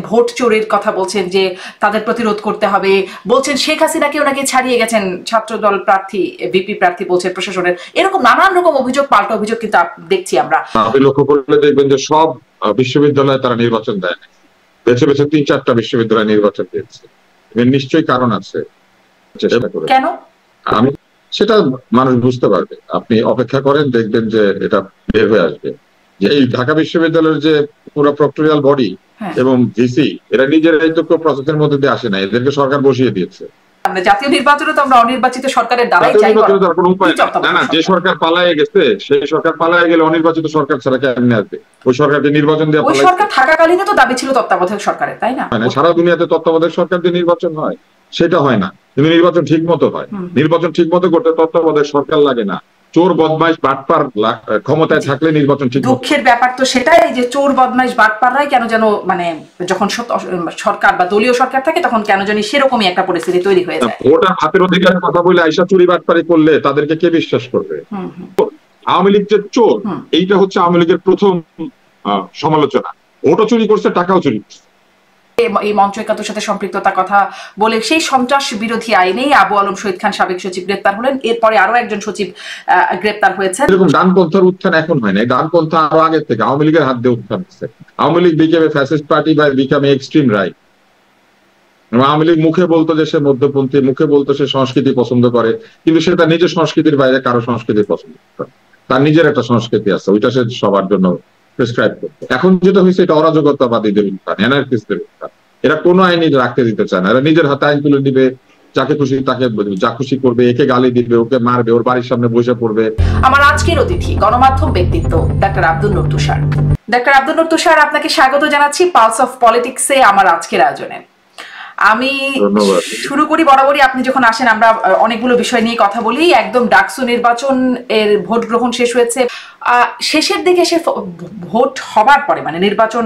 Vote চোরের কথা বলছেন যে তাদের প্রতিরোধ করতে হবে, বলছেন শেখ হাসিনাকেও নাকি ছাড়িয়ে গেছেন ছাত্রদল প্রার্থী, ভিপি প্রার্থী বলছেন প্রশাসনের, এরকম নানান রকম অভিযোগ, পাল্টা অভিযোগ কিন্তু দেখছি আমরা। আপনি লক্ষ্য করলে দেখবেন যে সব বিশ্ববিদ্যালয়ে তারা নির্বাচন দেয় না, বেছে বেছে 3-4টা বিশ্ববিদ্যালয় নির্বাচন দিয়েছে। নিশ্চয়ই কারণ আছে, কেন আমি সেটা মানুষ বুঝতে পারবে। আপনি অপেক্ষা করেন, দেখবেন যে এটা বের হয়ে আসবে। যে এই ঢাকা বিশ্ববিদ্যালয়ের যে পুরো প্রক্টরিয়াল বডি এবং ভিসি, এরা নিজেরাই তো প্রসেসের মধ্যে দিয়ে আসে না, এদেরকে সরকার বসিয়ে দিয়েছে। জাতীয় নির্বাচনে তো আমরা অনির্বাচিত সরকারের দ্বারাই চাই না, যে সরকার পালায়ে গেছে সেই সরকার পালায়ে গেলে অনির্বাচিত সরকার ছাড়া কেমনে আসবে? ওই সরকারকে নির্বাচন দিয়ে, ওই সরকার থাকাকালীন তো দাবি ছিল তত্ত্বাবধায়ক সরকারের, তাই না? সারা দুনিয়াতে তত্ত্বাবধায়ক সরকার দিয়ে নির্বাচন হয়, সেটা হয় না, কিন্তু নির্বাচন ঠিক মতো হয়। নির্বাচন ঠিক মতো করতে তত্ত্বাবধায়ক সরকার লাগে না, চোর বদমাইশ বাটপার ক্ষমতায় থাকলে নির্বাচন ঠিক। দুঃখের ব্যাপার তো সেটাই যে চোর বদমাইশ বাটপাররাই কেন যেন মানে যখন সরকার বা দলীয় সরকার থাকে তখন কেন জানি সেরকমই একটা পরিস্থিতি তৈরি হয়ে যায়। ভোটার হাতের অধিকারের কথা বলে আইসা চুরি বাটপারি করলে তাদেরকে কে বিশ্বাস করবে? আওয়ামী লীগ যে চোর, এইটা হচ্ছে আওয়ামী লীগের প্রথম সমালোচনা। ভোটও চুরি করছে, টাকাও চুরি করছে। এই মঞ্চ একাত্তর সাথে সম্পৃক্ততার কথা বলে সেই সন্ত্রাস বিরোধী আইনেই আবু আলম শহীদ খান সাবেক সচিব গ্রেপ্তার হলেন, এরপরে আরো একজন সচিব গ্রেপ্তার হয়েছে। এরকম ডানপন্থার উত্থান এখন হয় না, ডানপন্থা আরো আগে থেকে আওয়ামী লীগের হাত দিয়ে উত্থান হচ্ছে। আওয়ামী লীগ বিকেমে ফ্যাসিস্ট পার্টি বা বিকামে এক্সট্রিম রাইট। আওয়ামী লীগ মুখে বলতো যে সে মধ্যপন্থী, মুখে বলতো সে সংস্কৃতি পছন্দ করে, কিন্তু সে তার নিজের সংস্কৃতির বাইরে কারো সংস্কৃতি পছন্দ করে। তার নিজের একটা সংস্কৃতি আছে, ওইটা সে সবার জন্য প্রেসক্রাইব করতো। এখন যেটা হয়েছে এটা অরাজকতাবাদীদের উত্থান, অ্যানার্কিস্টদের উত্থান। এরা কোনো আইনি রাখতে দিতে চায় না, এরা নিজের হাতে আইন তুলে দিবে, যাকে খুশি তাকে যা খুশি করবে, একে গালি দিবে, ওকে মারবে, ওর বাড়ির সামনে বসে পড়বে। আমার আজকের অতিথি গণমাধ্যম ব্যক্তিত্ব ডাক্তার আব্দুল নূর তুষার। ডাক্তার আব্দুল নূর তুষার, আপনাকে স্বাগত জানাচ্ছি পালস অফ পলিটিক্সে আমার আজকের আয়োজনে। আমি শুরু করি, বরাবরই আপনি যখন আসেন আমরা অনেকগুলো বিষয় নিয়ে কথা বলি। একদম ডাকসু নির্বাচন এর ভোট গ্রহণ শেষ হয়েছে, শেষের দিকে এসে ভোট হবার পরে মানে নির্বাচন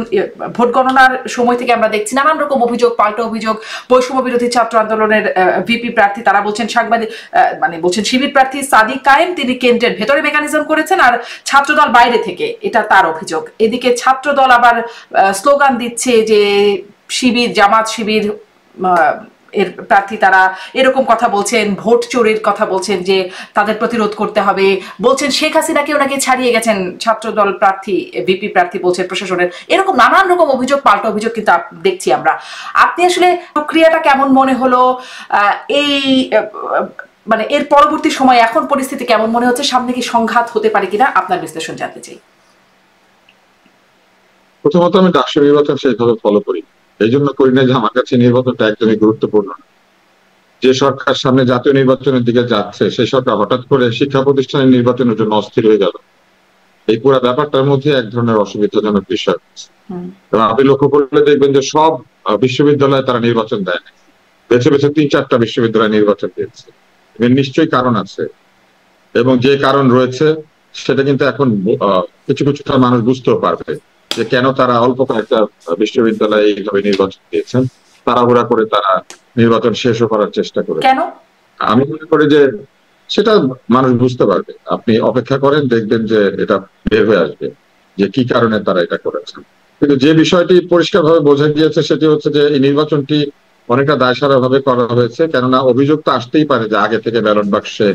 ভোট গণনার সময় থেকে আমরা দেখছি নানান রকম অভিযোগ, পাল্টা অভিযোগ। বৈষম্য বিরোধী ছাত্র আন্দোলনের ভিপি প্রার্থী তারা বলছেন, সাংবাদিক মানে বলছেন শিবির প্রার্থী সাদিক কায়েম তিনি কেন্দ্রের ভেতরে মেকানিজম করেছেন আর ছাত্রদল বাইরে থেকে, এটা তার অভিযোগ। এদিকে ছাত্রদল আবার স্লোগান দিচ্ছে যে শিবির, জামাত শিবির এর প্রার্থী তারা এরকম কথা বলছেন, ভোট চোরের কথা বলছেন যে তাদের প্রতিরোধ করতে হবে, বলছেন শেখ হাসিনাকেও নাকি ছাড়িয়ে গেছেন ছাত্রদল প্রার্থী, ভিপি প্রার্থী বলছেন প্রশাসনের, এরকম নানান রকম অভিযোগ, পাল্টা অভিযোগ কিন্তু দেখছি আমরা। আপনি আসলে প্রক্রিয়াটা কেমন মনে হলো, এই মানে এর পরবর্তী সময় এখন পরিস্থিতি কেমন মনে হচ্ছে, সামনে কি সংঘাত হতে পারে কিনা আপনার বিশ্লেষণ জানতে চাই। প্রথমত আমি ডাকসু নির্বাচন সেইভাবে ফলো করি, এই জন্য করি না যে আমার কাছে নির্বাচনটা একদমই গুরুত্বপূর্ণ। যে সরকার সামনে জাতীয় নির্বাচনের দিকে যাচ্ছে সেই সরকার হঠাৎ করে শিক্ষা প্রতিষ্ঠানের নির্বাচনের জন্য অস্থির হয়ে গেল, এই পুরো ব্যাপারটার মধ্যে এক ধরনের অসুবিধাজনক বিষয়। এবং আপনি লক্ষ্য করলে দেখবেন যে সব বিশ্ববিদ্যালয়ে তারা নির্বাচন দেয় না, বেছে বেছে 3-4টা বিশ্ববিদ্যালয় নির্বাচন দিয়েছে। নিশ্চয়ই কারণ আছে, এবং যে কারণ রয়েছে সেটা কিন্তু এখন কিছু কিছুটা মানুষ বুঝতেও পারবে যে কেন তারা অল্প কয়েকটা বিশ্ববিদ্যালয়ে এইভাবে নির্বাচন দিয়েছেন। তাড়াহুড়া করে তারা নির্বাচন শেষও করার চেষ্টা করে। আমি মনে করি যে সেটা মানুষ বুঝতে পারবে। আপনি অপেক্ষা করেন, দেখবেন যে এটা বের হয়ে আসবে যে কি কারণে তারা এটা করেছেন। কিন্তু যে বিষয়টি পরিষ্কারভাবে বোঝা গিয়েছে সেটি হচ্ছে যে এই নির্বাচনটি অনেকটা দায়সারা ভাবে করা হয়েছে, কেননা অভিযোগ তো আসতেই পারে যে আগে থেকে ব্যালট বাক্সে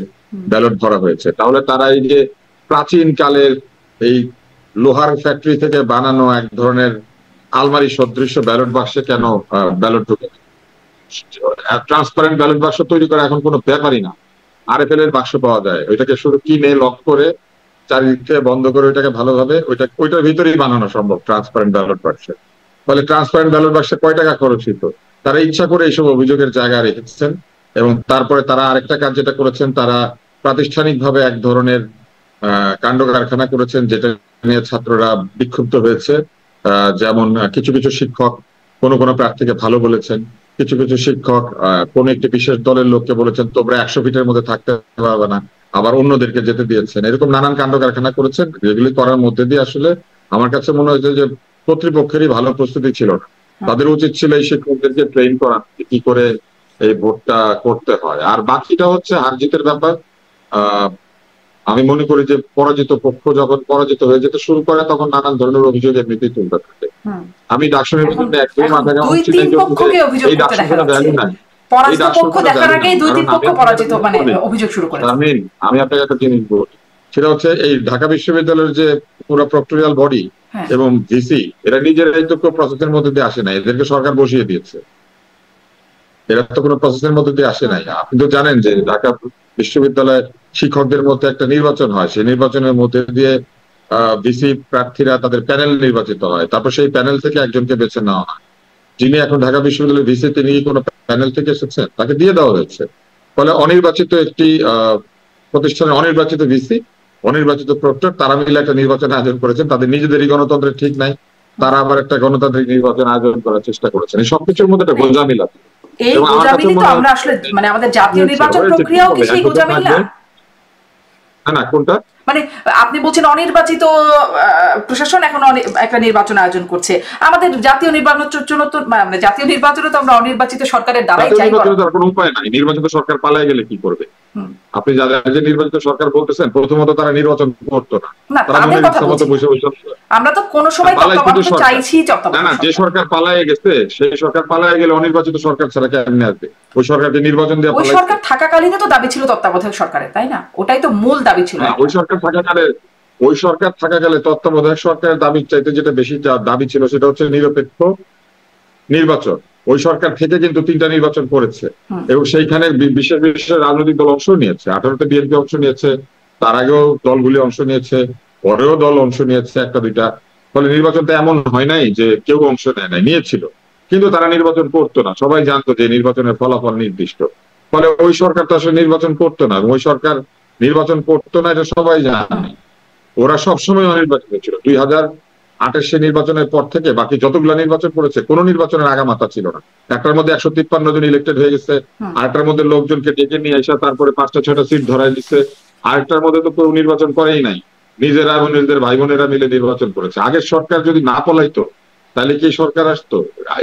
ব্যালট ভরা হয়েছে। তাহলে তারা এই যে প্রাচীন কালের এই লোহার ফ্যাক্টরি থেকে বানানো এক ধরনের আলমারি সদৃশ্য ব্যালট বাক্সে কেন ব্যালট ঢুকে? ট্রান্সপারেন্ট ব্যালট বাক্স তৈরি করা এখন কোনো ব্যাপারই না। RFL এর বাক্স পাওয়া যায়, ওইটাকে শুধু কিনে লক করে চারিদিকে বন্ধ করে ওইটাকে ভালোভাবে ওইটার ভিতরেই বানানো সম্ভব ট্রান্সপারেন্ট ব্যালট বাক্সে। ফলে ট্রান্সপারেন্ট ব্যালট বাক্সে কয় টাকা খরচ হতো? তারা ইচ্ছা করে এইসব অভিযোগের জায়গা রেখেছেন। এবং তারপরে তারা আরেকটা কাজ যেটা করেছেন, তারা প্রাতিষ্ঠানিকভাবে এক ধরনের কাণ্ড কারখানা করেছেন যেটা নিয়ে ছাত্ররা বিক্ষুব্ধ হয়েছে। যেমন কিছু কিছু শিক্ষক কোনো কোনো প্রার্থীকে ভালো বলেছেন, কিছু কিছু শিক্ষক কোন একটি বিশেষ দলের লোককে বলেছেন তোমরা 100 ফিটের মধ্যে থাকতে পারবে না, আবার অন্যদেরকে যেতে দিয়েছেন। এরকম নানান কাণ্ড কারখানা করেছেন, যেগুলি করার মধ্যে দিয়ে আসলে আমার কাছে মনে হয়েছে যে কর্তৃপক্ষেরই ভালো প্রস্তুতি ছিল না। তাদের উচিত ছিল এই শিক্ষকদেরকে ট্রেন করা কি করে এই ভোটটা করতে হয়। আর বাকিটা হচ্ছে হার জিতের ব্যাপার। আমি মনে করি যে পরাজিত পক্ষ যখন পরাজিত হয়ে যেতে শুরু করে তখন নানান ধরনের অভিযোগ এমনিতেই তুলতে থাকে। আমি ডাকসু নির্বাচনে একদমই মাথা ঘামাচ্ছি না, এই ডাকসু কোনো ভ্যালু নাই। আমি আপনাকে একটা জিনিস বলি, সেটা হচ্ছে এই ঢাকা বিশ্ববিদ্যালয়ের যে পুরো প্রক্টোরিয়াল বডি এবং ভিসি এরা নিজেরাই তো প্রসেসের মধ্যে দিয়ে আসে নাই, এদেরকে সরকার বসিয়ে দিয়েছে। এরা তো কোনো প্রসেসের মধ্যে দিয়ে আসে নাই। আপনি তো জানেন যে ঢাকা বিশ্ববিদ্যালয়ের শিক্ষকদের মধ্যে একটা নির্বাচন হয়, সেই নির্বাচনের মধ্যে দিয়ে ভিসি প্রার্থীরা তাদের প্যানেল নির্বাচিত হয়, তারপর সেই প্যানেল থেকে একজনকে বেছে নেওয়া হয়। যিনি এখন ঢাকা বিশ্ববিদ্যালয়ের ভিসি তিনি কোনো প্যানেল থেকে এসেছেন, তাকে দিয়ে দেওয়া হয়েছে। ফলে অনির্বাচিত একটি প্রতিষ্ঠানের অনির্বাচিত ভিসি, অনির্বাচিত প্রক্টর, তারা মিলে একটা নির্বাচন আয়োজন করেছেন। তাদের নিজেদেরই গণতন্ত্রের ঠিক নাই, তারা আবার একটা গণতান্ত্রিক নির্বাচন আয়োজন করার চেষ্টা করেছেন। এই সবকিছুর মধ্যে একটা গোঁজামিল আছে। এই গোঁজামিলই তো আমরা আসলে মানে আমাদের জাতীয় নির্বাচন প্রক্রিয়াও কি সেই গোঁজামিল না? না, কোনটা? মানে আপনি বলছেন অনির্বাচিত প্রশাসন এখন একটা নির্বাচন আয়োজন করছে, আমাদের জাতীয় নির্বাচনের জন্য তো মানে জাতীয় নির্বাচনে তো আমরা অনির্বাচিত সরকারের দ্বারাই চাই। তার কোনো উপায় নাই, নির্বাচিত সরকার পালায় গেলে কি করবে? আপনি যারা যে নির্বাচিত সরকার বলতেছেন, প্রথমত তারা নির্বাচন করতো না, তারা আমরা তো কোনো সময় চাইছি না। যে সরকার পালায় গেছে সেই সরকার পালায় গেলে অনির্বাচিত সরকার ছাড়া কেমনে আসবে? ওই সরকারকে নির্বাচন দিয়ে ওই সরকার থাকাকালীন তো দাবি ছিল তত্ত্বাবধায়ক সরকারের, তাই না? ওটাই তো মূল দাবি ছিল। ওই সরকার থাকাকালে তত্ত্বাবধায়ক সরকারের দাবির চাইতে যেটা বেশি দাবি ছিল সেটা হচ্ছে নিরপেক্ষ নির্বাচন। ওই সরকার থেকে কিন্তু 3টা নির্বাচন করেছে এবং সেইখানে বিশেষ বিশেষ রাজনৈতিক দল অংশ নিয়েছে। 18তে বিএনপি অংশ নিয়েছে, তার আগেও দলগুলি অংশ নিয়েছে, পরেও দল অংশ নিয়েছে একটা দুইটা। ফলে নির্বাচনটা এমন হয় নাই যে কেউ অংশ নেয় নাই, নিয়েছিল, কিন্তু তারা নির্বাচন করতো না। সবাই জানতো যে নির্বাচনের ফলাফল নির্দিষ্ট। ফলে ওই সরকার তো আসলে নির্বাচন করতো না, ওই সরকার নির্বাচন করতো না এটা সবাই জানে। ওরা সবসময় অনির্বাচিত ছিল। 2028 নির্বাচনের পর থেকে বাকি যতগুলো নির্বাচন করেছে কোনো নির্বাচনের আগামাথা ছিল না। একটার মধ্যে 153 জন ইলেক্টেড হয়ে গেছে, আরেকটার মধ্যে লোকজনকে ডেকে নিয়ে এসে তারপরে 5টা-6টা সিট ধরাই দিচ্ছে, আরেকটার মধ্যে তো কেউ নির্বাচন করেই নাই, নিজেরা এবং নিজেদের ভাই বোনেরা মিলে নির্বাচন করেছে। আগের সরকার যদি না পলাইতো তাহলে কি সরকার আসতো?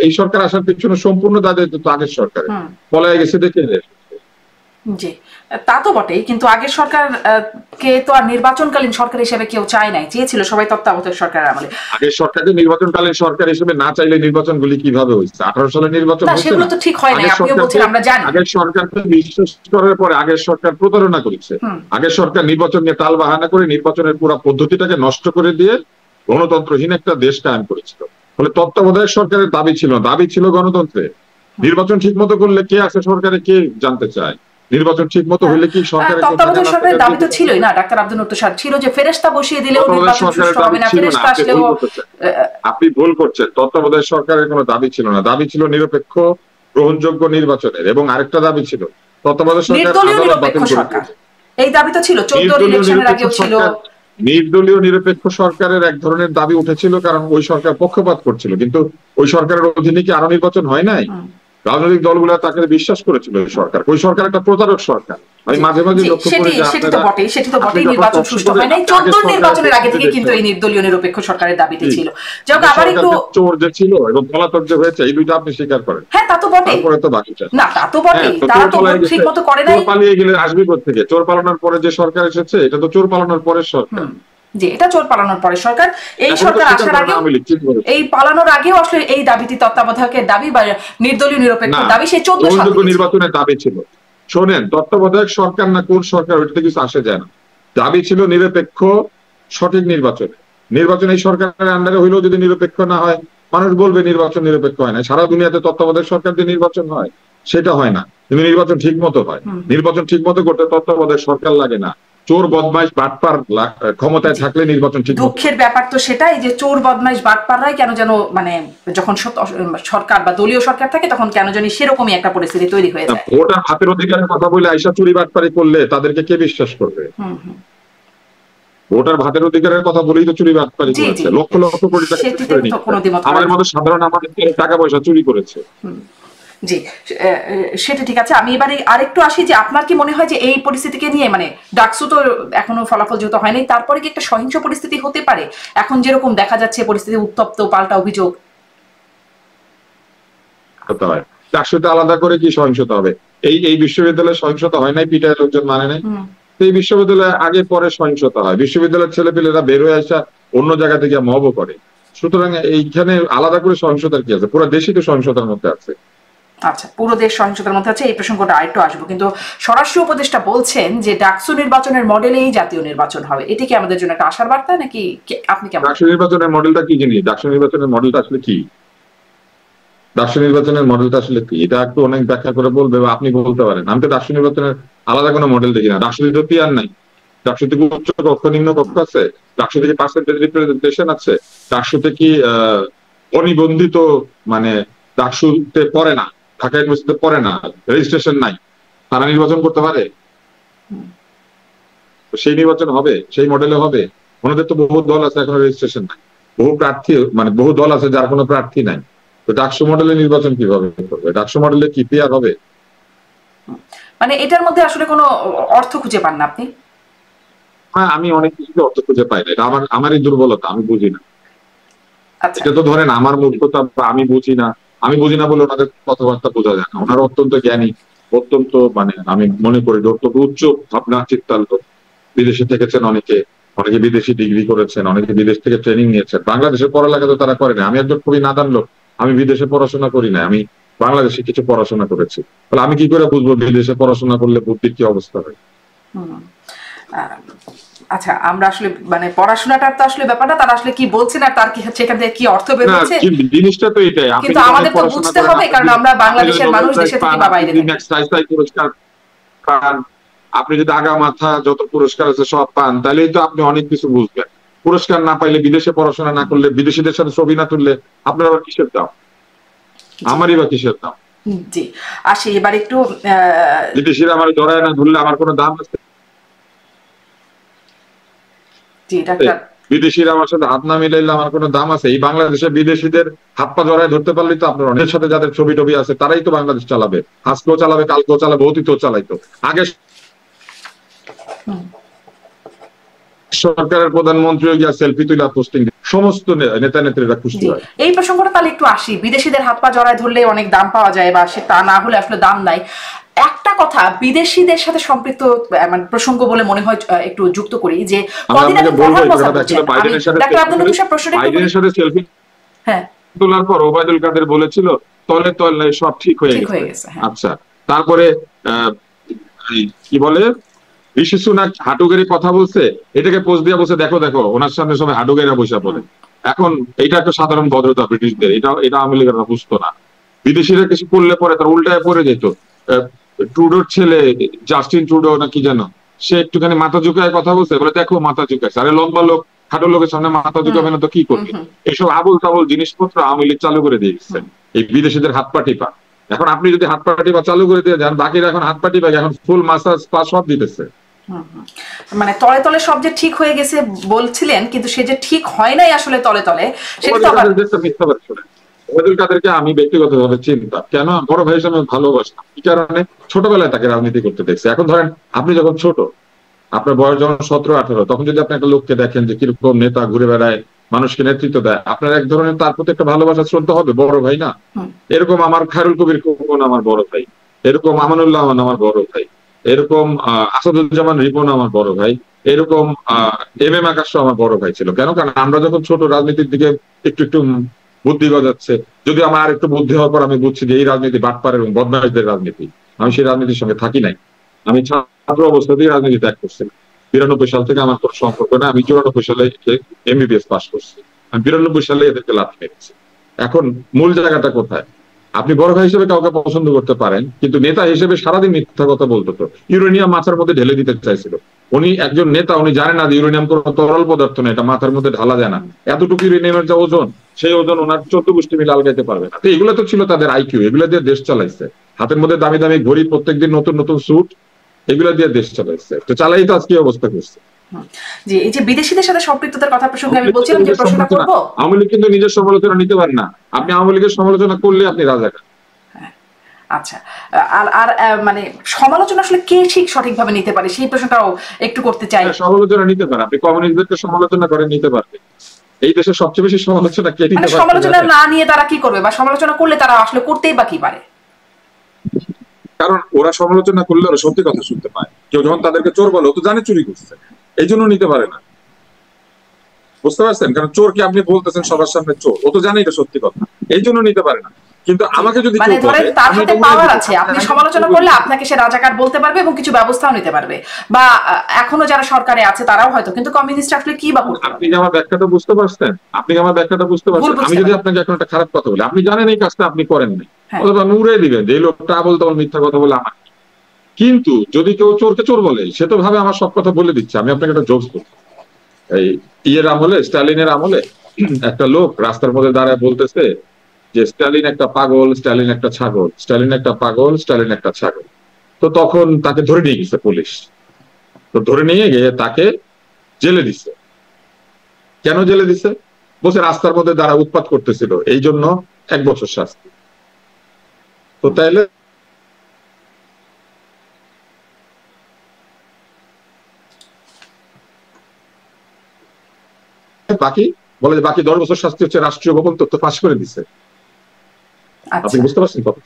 এই সরকার আসার পিছনে সম্পূর্ণ দায়িত্ব তো আগের সরকারের, পলাই গেছে দেখে। জি, তা তো বটেই, কিন্তু আগের সরকার কে তো আর নির্বাচনকালীন সরকার হিসেবে কেউ চায় নাই, চেয়েছিল সবাই তত্ত্বাবধায়ক সরকারের আমলে। আগের সরকারকে নির্বাচনকালীন সরকার হিসেবে না চাইলে নির্বাচনগুলি কিভাবে হয়েছে? 18 সালে নির্বাচন হয়েছে, সেগুলো তো ঠিক হয় না, আপনিও বলছেন আমরা জানি। আগের সরকারকে বিশ্বাস করার পরে আগের সরকার প্রতারণা করেছে। আগের সরকার নির্বাচন নিয়ে টাল বাহানা করে নির্বাচনের পুরো পদ্ধতিটাকে নষ্ট করে দিয়ে গণতন্ত্রহীন একটা দেশ কায়েম করেছিল। ফলে তত্ত্বাবধায়ক সরকারের দাবি ছিল গণতন্ত্রে। নির্বাচন ঠিক মতো করলে কে আছে সরকারে কে জানতে চায়? নির্বাচন ঠিক মতো হলে কি সরকারের তত্ত্বাবধায়ক সরকারের দাবি তো ছিলই না, ডাক্তার আব্দুল নূর তুষার, ছিল যে ফেরেশতা বসিয়ে দিলেও নির্বাচন সুষ্ঠু হবে না, ফেরেশতা আসলেও। আপনি ভুল করছেন, তত্ত্বাবধায়ক সরকারের কোনো দাবি ছিল না। দাবি ছিল নিরপেক্ষ গ্রহণযোগ্য নির্বাচনের, এবং আরেকটা দাবি ছিল তত্ত্বাবধায়ক সরকার আদালত বাতিল করবে। এই দাবি তো ছিল 14 ইলেকশনের আগেও ছিল। নির্দলীয় নিরপেক্ষ সরকারের এক ধরনের দাবি উঠেছিল, কারণ ওই সরকার পক্ষপাত করছিল, কিন্তু ওই সরকারের অধীনে কি আরো নির্বাচন হয় নাই? রাজনৈতিক দলগুলো তাকে বিশ্বাস করেছিল ওই সরকার একটা প্রতারক সরকার। আমি মাঝে মাঝে লক্ষ্য করি যে সেটি তো বটেই নির্বাচন সুষ্ঠু হয় নাই। 14 নির্বাচনের আগে থেকে কিন্তু এই নির্দলীয় নিরপেক্ষ সরকারের দাবিটি ছিল। যাক, আবার একটু চোর যে ছিল এবং পলাতক যে হয়েছে, এই দুইটা আপনি স্বীকার করেন? হ্যাঁ, তা তো বটেই। তারপরে তো বাকিটা না, তা তো বটেই, তারা তো ঠিকমতো করে নাই। চোর পালিয়ে গেলে আসবে কোথা থেকে? চোর পালানোর পরে যে সরকার এসেছে এটা তো চোর পালানোর পরের সরকার। জি, এটা চোর পালানোর পরে সরকার। এই সরকার আসার আগে, এই পালানোর আগেও আসলে এই দাবিটি তত্ত্বাবধায়কের দাবি বা নির্দলীয় নিরপেক্ষ দাবি সেই 14 সাল থেকে নির্বাচনের দাবি ছিল। শোনেন, তত্ত্বাবধায়ক সরকার না কোন সরকার ওইটাতে কিছু আসে যায় না। দাবি ছিল নিরপেক্ষ সঠিক নির্বাচন এই সরকারের আন্ডারে হইলেও যদি নিরপেক্ষ না হয়, মানুষ বলবে নির্বাচন নিরপেক্ষ হয় না। সারা দুনিয়াতে তত্ত্বাবধায়ক সরকার দিয়ে নির্বাচন হয়, সেটা হয় না, কিন্তু নির্বাচন ঠিক মতো হয়। নির্বাচন ঠিক মতো করতে তত্ত্বাবধায়ক সরকার লাগে না, চোর বদমাইশ বাটপার ক্ষমতায় থাকলে নির্বাচন ঠিক। দুঃখের ব্যাপার তো সেটাই যে চোর বদমাইশ বাটপাররাই কেন যেন মানে যখন সরকার বা দলীয় সরকার থাকে তখন কেন জানি সেরকমই একটা পরিস্থিতি তৈরি হয়ে যায়। ভোটার হাতের অধিকারের কথা বলে আইসা চুরি বাটপারি করলে তাদেরকে কে বিশ্বাস করবে? ভোটার ভাতের অধিকারের কথা বলেই তো চুরি বাটপারি করেছে, লক্ষ লক্ষ কোটি টাকা চুরি করে নিচ্ছে। আমাদের মতো সাধারণ আমাদের টাকা পয়সা চুরি করেছে। জি, সেটা ঠিক আছে। আমি এবারে আরেকটু আসি যে আপনার কি মনে হয় যে এই পরিস্থিতিকে নিয়ে, মানে ডাকসু তো এখনো ফলাফল যেহেতু হয়নি, তারপরে কি একটা সহিংস পরিস্থিতি হতে পারে? এখন যেরকম দেখা যাচ্ছে পরিস্থিতি উত্তপ্ত, পাল্টা অভিযোগ হতে হয়। ডাকসুতে আলাদা করে কি সহিংসতা হবে? এই বিশ্ববিদ্যালয়ে সহিংসতা হয় নাই, পিটায় লোকজন মানে নাই। এই বিশ্ববিদ্যালয়ে আগে পরে সহিংসতা হয়, বিশ্ববিদ্যালয়ের ছেলেপেলেরা বের হয়ে আসা অন্য জায়গা থেকে মহব করে। সুতরাং এইখানে আলাদা করে সহিংসতার কি আছে? পুরো দেশই তো সহিংসতার মধ্যে আছে। আচ্ছা, পুরো দেশ সহিংসতার মধ্যে আছে, এই প্রসঙ্গটা আরেকটু আসবো, কিন্তু স্বরাষ্ট্র উপদেষ্টা বলছেন যে ডাকসু নির্বাচনের মডেলেই জাতীয় নির্বাচন হবে। এটি কি আমাদের জন্য একটা আশার বার্তা, নাকি আপনি কেমন? ডাকসু নির্বাচনের মডেলটা কি জিনিস? ডাকসু নির্বাচনের মডেলটা আসলে কি? ডাকসু নির্বাচনের মডেলটা আসলে কি? এটা একটু অনেক ব্যাখ্যা করে বলবে বা আপনি বলতে পারেন। আমি তো ডাকসু নির্বাচনের আলাদা কোনো মডেল দেখি না। ডাকসু তো পিয়ার নাই, ডাকসু থেকে উচ্চ কক্ষ নিম্ন কক্ষ আছে, ডাকসু থেকে পার্সেন্টেজ রিপ্রেজেন্টেশন আছে, ডাকসুতে কি অনিবন্ধিত মানে ডাকসুতে পড়ে না, ঢাকা ইউনিভার্সিটিতে পড়ে না, রেজিস্ট্রেশন নাই, তারা নির্বাচন করতে পারে? সেই নির্বাচন হবে, সেই মডেলে হবে? ওনাদের তো বহু দল আছে, এখনো রেজিস্ট্রেশন নাই, বহু প্রার্থী মানে বহু দল আছে যার কোনো প্রার্থী নাই। তো ডাকসু মডেলে নির্বাচন কিভাবে করবে? ডাকসু মডেলে কি পিয়ার হবে? মানে এটার মধ্যে আসলে কোনো অর্থ খুঁজে পান না আপনি? হ্যাঁ, আমি অনেক কিছু অর্থ খুঁজে পাই না, এটা আমারই দুর্বলতা, আমি বুঝি না। আচ্ছা, এটা তো ধরেন আমার মূর্খতা, আমি বুঝি না, আমি বুঝি না বলে ওনাদের কথাবার্তা বোঝা যায় না। ওনারা অত্যন্ত জ্ঞানী, অত্যন্ত মানে আমি মনে করি যে অত্যন্ত উচ্চ ভাবনা চিন্তার লোক। বিদেশে থেকেছেন অনেকে, অনেকে বিদেশি ডিগ্রি করেছেন, অনেকে বিদেশ থেকে ট্রেনিং নিয়েছেন। বাংলাদেশের পড়ালেখা তো তারা করেনি। আমি একজন খুবই নাদান লোক, আমি বিদেশে পড়াশোনা করি না, আমি বাংলাদেশে কিছু পড়াশোনা করেছি। তাহলে আমি কি করে বুঝবো বিদেশে পড়াশোনা করলে বুদ্ধির কি অবস্থা হয়? আচ্ছা, আমরা আসলে মানে পড়াশোনাটার তো আসলে ব্যাপারটা তারা আসলে কি বলছেন আর তার কি সেখান থেকে কি অর্থ বের হচ্ছে, জিনিসটা তো এটাই। কিন্তু আমাদের তো বুঝতে হবে, কারণ আমরা বাংলাদেশের মানুষ, দেশে থেকে বা বাইরে থেকে। পুরস্কার পান, আপনি যদি আগা মাথা যত পুরস্কার আছে সব পান, তাহলেই তো আপনি অনেক কিছু বুঝবেন। পুরস্কার না পাইলে, বিদেশে পড়াশোনা না করলে, বিদেশিদের সাথে ছবি না তুললে আপনার আবার কিসের দাম? আমারই বা কিসের দাম? জি, আসি এবার একটু বিদেশিরা আমার জড়ায় না ধরলে আমার কোনো দাম আছে? জি ডাক্তার, বিদেশিরা আমার সাথে হাত না মিলাইলে আমার কোনো দাম আছে? এই বাংলাদেশে বিদেশিদের হাত পা জড়ায় ধরতে পারলেই তো আপনার অনেক সাথে যাদের ছবি টবি আছে তারাই তো বাংলাদেশ চালাবে। আজকেও চালাবে, কালকেও চালাবে, অতীতেও চালাইতো। আগে সরকারের প্রধানমন্ত্রী গিয়া সেলফি তুলা পোস্টিং, সমস্ত নেতা নেত্রীরা খুশি হয়। এই প্রসঙ্গটা তাহলে একটু আসি। বিদেশিদের হাত পা জড়ায় ধরলে অনেক দাম পাওয়া যায়, বা সে তা না হলে আসলে দাম নাই। একটা কথা বিদেশিদের সাথে সম্পৃক্ত মানে প্রসঙ্গ বলে মনে হয় একটু যুক্ত করি, যে কদিন আগে বাইডেনের সাথে সেলফি তোলার পর ওবায়দুল কাদের বলেছিল তলে তলে সব ঠিক হয়ে গেছে। আচ্ছা, তারপরে কি বলে ঋষি সুনাক হাঁটুগেরি কথা বলছে, এটাকে পোস্ট দিয়ে বলছে দেখো দেখো ওনার সামনে সবাই হাঁটুগেরা বসে বলে। এখন এটা একটা সাধারণ ভদ্রতা ব্রিটিশদের, এটা আওয়ামী লীগেরা বুঝতো না। বিদেশিরা কিছু করলে পরে তার উল্টায় পড়ে যেত। ট্রুডোর ছেলে জাস্টিন ট্রুডো না কি জানো, সে একটুখানি মাথা ঝুঁকায় কথা বলছে, বলে দেখো মাথা ঝুঁকাইছে। আরে লম্বা লোক খাটো লোকের সামনে মাথা ঝুঁকাবে না তো কি করবে? এইসব আবল তাবল জিনিসপত্র আওয়ামী লীগ চালু করে দিয়েছে, এই বিদেশিদের হাত পা টিপা। এখন আপনি যদি হাত পা টিপা চালু করে দিয়ে যান, বাকিরা এখন হাত পা টিপা এখন ফুল মাসাজ পা সব দিতেছে। মানে তলে তলে সব যে ঠিক হয়ে গেছে বলছিলেন, কিন্তু সে যে ঠিক হয় নাই আসলে তলে তলে, সেটা তো আবার মিথ্যা কথা। ওবায়দুল কাদেরকে আমি ব্যক্তিগতভাবে চিন্তা কেন বড় ভাই হিসেবে ভালোবাসতাম, কি কারণে? ছোটবেলায় তাকে রাজনীতি করতে দেখছি। এখন ধরেন আপনি যখন ছোট, আপনার বয়স যখন 17-18, তখন যদি আপনি একটা লোককে দেখেন যে কিরকম নেতা ঘুরে বেড়ায়, মানুষকে নেতৃত্ব দেয়, আপনার এক ধরনের তার প্রতি একটা ভালোবাসা শ্রদ্ধা হবে, বড় ভাই না? এরকম আমার খায়রুল কবির খোকন আমার বড় ভাই, এরকম আমানুল্লাহ আমার বড় ভাই, এরকম আসাদুজ্জামান রিপন আমার বড় ভাই, এরকম এম এম আকাশ আমার বড় ভাই ছিল। কেন? কারণ আমরা যখন ছোট রাজনীতির দিকে একটু একটু বুদ্ধি গজাচ্ছে, যদি আমার আর একটু বুদ্ধি হওয়ার পর আমি বুঝছি যে এই রাজনীতি বাটপার এবং বদমাইশদের রাজনীতি, আমি সেই রাজনীতির সঙ্গে থাকি নাই। আমি ছাত্র অবস্থাতেই রাজনীতি ত্যাগ করছিলাম। 92 সাল থেকে আমার কোনো সম্পর্ক না। আমি 94 সালে এমবিবিএস পাস করছি, আমি 92 সালে এদেরকে লাথি মেরেছি। এখন মূল জায়গাটা কোথায়? আপনি বড় ভাই হিসেবে কাউকে পছন্দ করতে পারেন, কিন্তু নেতা হিসেবে সারাদিন মিথ্যা কথা বলতো। তো ইউরেনিয়াম মাথার মধ্যে ঢেলে দিতে চাইছিল। উনি একজন নেতা, উনি জানেন না যে ইউরেনিয়াম কোনো তরল পদার্থ না, এটা মাথার মধ্যে ঢালা যায় না। এতটুকু ইউরেনিয়ামের যা ওজন, সেই ওজন ওনার 14 গোষ্ঠী মিলে আলগাইতে পারবে না। তো এগুলো তো ছিল তাদের আইকিউ, এগুলো দিয়ে দেশ চালাইছে। হাতের মধ্যে দামি দামি ঘড়ি, প্রত্যেকদিন নতুন নতুন স্যুট, এগুলো দিয়ে দেশ চালাইছে। তো চালাই তো আজকে অবস্থা করছে। জি, এই যে বিদেশিদের সাথে সম্পৃক্ততার কথা প্রসঙ্গে আমি বলছিলাম যে প্রশ্নটা করব। আওয়ামী লীগ কিন্তু নিজের সমালোচনা নিতে পারেন না। আপনি আওয়ামী লীগের সমালোচনা করলে আপনি রাজাকার। আচ্ছা, আর মানে সমালোচনা আসলে কে ঠিক সঠিকভাবে নিতে পারে সেই প্রশ্নটাও একটু করতে চাই। সমালোচনা নিতে পারে, আপনি কমিউনিস্টদেরকে সমালোচনা করে নিতে পারবেন। এই দেশে সবচেয়ে বেশি সমালোচনা কে নিতে পারে? সমালোচনা না নিয়ে তারা কি করবে, বা সমালোচনা করলে তারা আসলে করতেই বা কি পারে? কারণ ওরা সমালোচনা করলে ওরা সত্যি কথা শুনতে পায়। কেউ যখন তাদেরকে চোর বলে, ও তো জানে চুরি করছে, এই জন্য নিতে পারে না। বুঝতে পারছেন? কারণ চোরকে আপনি বলতেছেন সবার সামনে চোর, ও তো জানে এটা সত্যি কথা, এই জন্য নিতে পারে না। কিন্তু আমাকে যদি মানে ধরেন তার হাতে পাওয়ার আছে, আপনি সমালোচনা করলে আপনাকে সে রাজাকার বলতে পারবে এবং কিছু ব্যবস্থাও নিতে পারবে, বা এখনো যারা সরকারে আছে তারাও হয়তো, কিন্তু কমিউনিস্ট আসলে কি বা করতে? আপনি কি আমার ব্যাখ্যাটা বুঝতে পারছেন? আপনি কি আমার ব্যাখ্যাটা বুঝতে পারছেন? আমি যদি আপনাকে এখন একটা খারাপ কথা বলি, আপনি জানেন এই কাজটা আপনি করেন নাই, অথবা নুরে দিবেন যে এই লোকটা বলতে আমার মিথ্যা কথা বলে আমার। কিন্তু যদি কেউ চোরকে চোর বলে, সে তো ভাবে আমার সব কথা বলে দিচ্ছে। আমি আপনাকে একটা জোকস বলি। এই ইয়ের আমলে, স্টালিনের আমলে একটা লোক রাস্তার মধ্যে দাঁড়ায় বলতেছে যে স্টালিন একটা পাগল, স্টালিন একটা ছাগল, স্টালিন একটা পাগল, স্টালিন একটা ছাগল। তো তখন তাকে ধরে নিয়ে গেছে পুলিশ। তো ধরে নিয়ে গিয়ে তাকে জেলে দিছে। কেন জেলে দিছে? বলছে রাস্তার মধ্যে দাঁড়া উৎপাত করতেছিল, এই জন্য 1 বছর শাস্তি। তো তাইলে বাকি বলে যে বাকি 10 বছর শাস্তি হচ্ছে রাষ্ট্রীয় গোপন তথ্য ফাঁস করে দিছে। আপনি বুঝতে পারছেন কথা?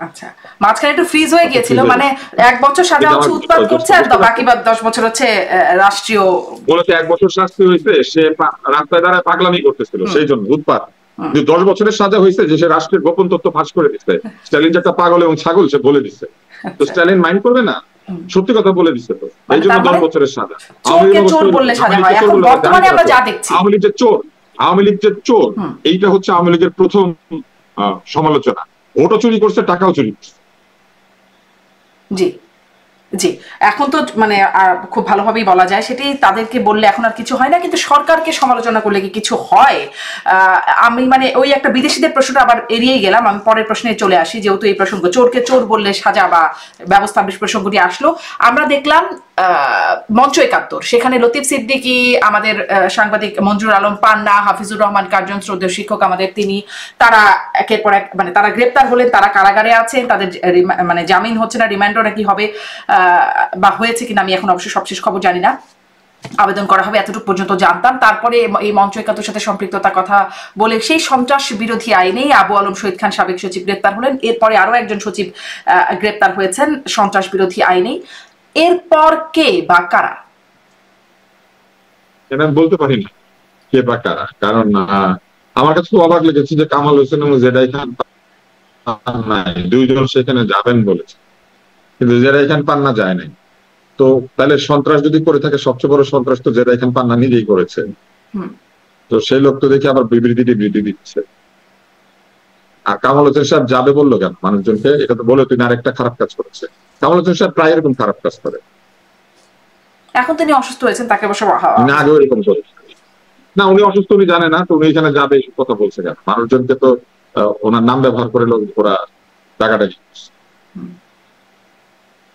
আচ্ছা, মাঝখানে একটু ফ্রিজ হয়ে গিয়েছিল, মানে 1 বছর সাজা হচ্ছে উৎপাত করছে, আর বাকি 10 বছর হচ্ছে রাষ্ট্রীয়। বলেছে 1 বছর শাস্তি হয়েছে, সে রাস্তায় দাঁড়ায় পাগলামি করতেছিল, সেই জন্য উৎপাত। 10 বছরের সাজা হয়েছে যে সে রাষ্ট্রের গোপন তথ্য ফাঁস করে দিচ্ছে। স্টালিন যে একটা পাগল এবং ছাগল সে বলে দিচ্ছে। তো স্টালিন মাইন্ড করবে না? সত্যি কথা বলে দিচ্ছে তো, এই জন্য 10 বছরের সাজা। আওয়ামী লীগ যে চোর, আওয়ামী লীগ যে চোর, এইটা হচ্ছে আওয়ামী লীগের প্রথম সমালোচনা। ভোটও চুরি করছে, টাকাও চুরি করছে। জি জি, এখন তো মানে খুব ভালোভাবেই বলা যায়, সেটি তাদেরকে বললে এখন আর কিছু হয় না, কিন্তু সরকারকে সমালোচনা করলে কি কিছু হয়? আমি মানে ওই একটা বিদেশিদের প্রশ্নটা আবার এড়িয়ে গেলাম, আমি পরের প্রশ্নে চলে আসি, যেহেতু এই প্রসঙ্গ চোরকে চোর বললে সাজা বা ব্যবস্থা প্রসঙ্গটি আসলো। আমরা দেখলাম মঞ্চ ৭১, সেখানে লতিফ সিদ্দিকী, আমাদের সাংবাদিক মঞ্জুর আলম পান্না, হাফিজুর রহমান কার্জন, শ্রদ্ধেয় শিক্ষক আমাদের তিনি, তারা একের পর এক মানে তারা গ্রেপ্তার হলেন, তারা কারাগারে আছেন, তাদের মানে জামিন হচ্ছে না, রিমান্ডটা কি হবে বা হয়েছে কিনা আমি এখন অবশ্যই সবশেষ খবর জানি না, আবেদন করা হবে এতটুকু পর্যন্ত জানতাম। তারপরে এই মঞ্চ ৭১ সাথে সম্পৃক্ততার কথা বলে সেই সন্ত্রাস বিরোধী আইনেই আবু আলম শহীদ খান সাবেক সচিব গ্রেপ্তার হলেন, এরপরে আরো একজন সচিব গ্রেপ্তার হয়েছেন সন্ত্রাস বিরোধী আইনেই। এরপর কে বা কারা? এটা আমি বলতে পারি না কে বা কারা, কারণ আমার কাছে খুব অবাক লেগেছে যে কামাল হোসেন এবং জেডাই খান নাই, দুইজন সেখানে যাবেন বলেছে, কিন্তু জেডাই খান পান্না যায় নাই। তো তাহলে সন্ত্রাস যদি করে থাকে, সবচেয়ে বড় সন্ত্রাস তো জেডাই খান পান্না নিজেই করেছে। তো সেই লোক তো দেখি আবার বিবৃতি দিচ্ছে। আর কামাল হোসেন সাহেব যাবে বললো কেন মানুষজনকে? এটা তো বলে তুই আরেকটা খারাপ কাজ করেছে। কামাল হোসেন সাহেব প্রায় এরকম খারাপ কাজ করে। এখন তিনি অসুস্থ হয়েছেন, তাকে বসে না আগেও এরকম করে না, উনি অসুস্থ উনি জানে না, তো উনি এখানে যাবে এইসব কথা বলছে কেন? মানুষজনকে তো ওনার নাম ব্যবহার করে লোক ওরা টাকাটাকি।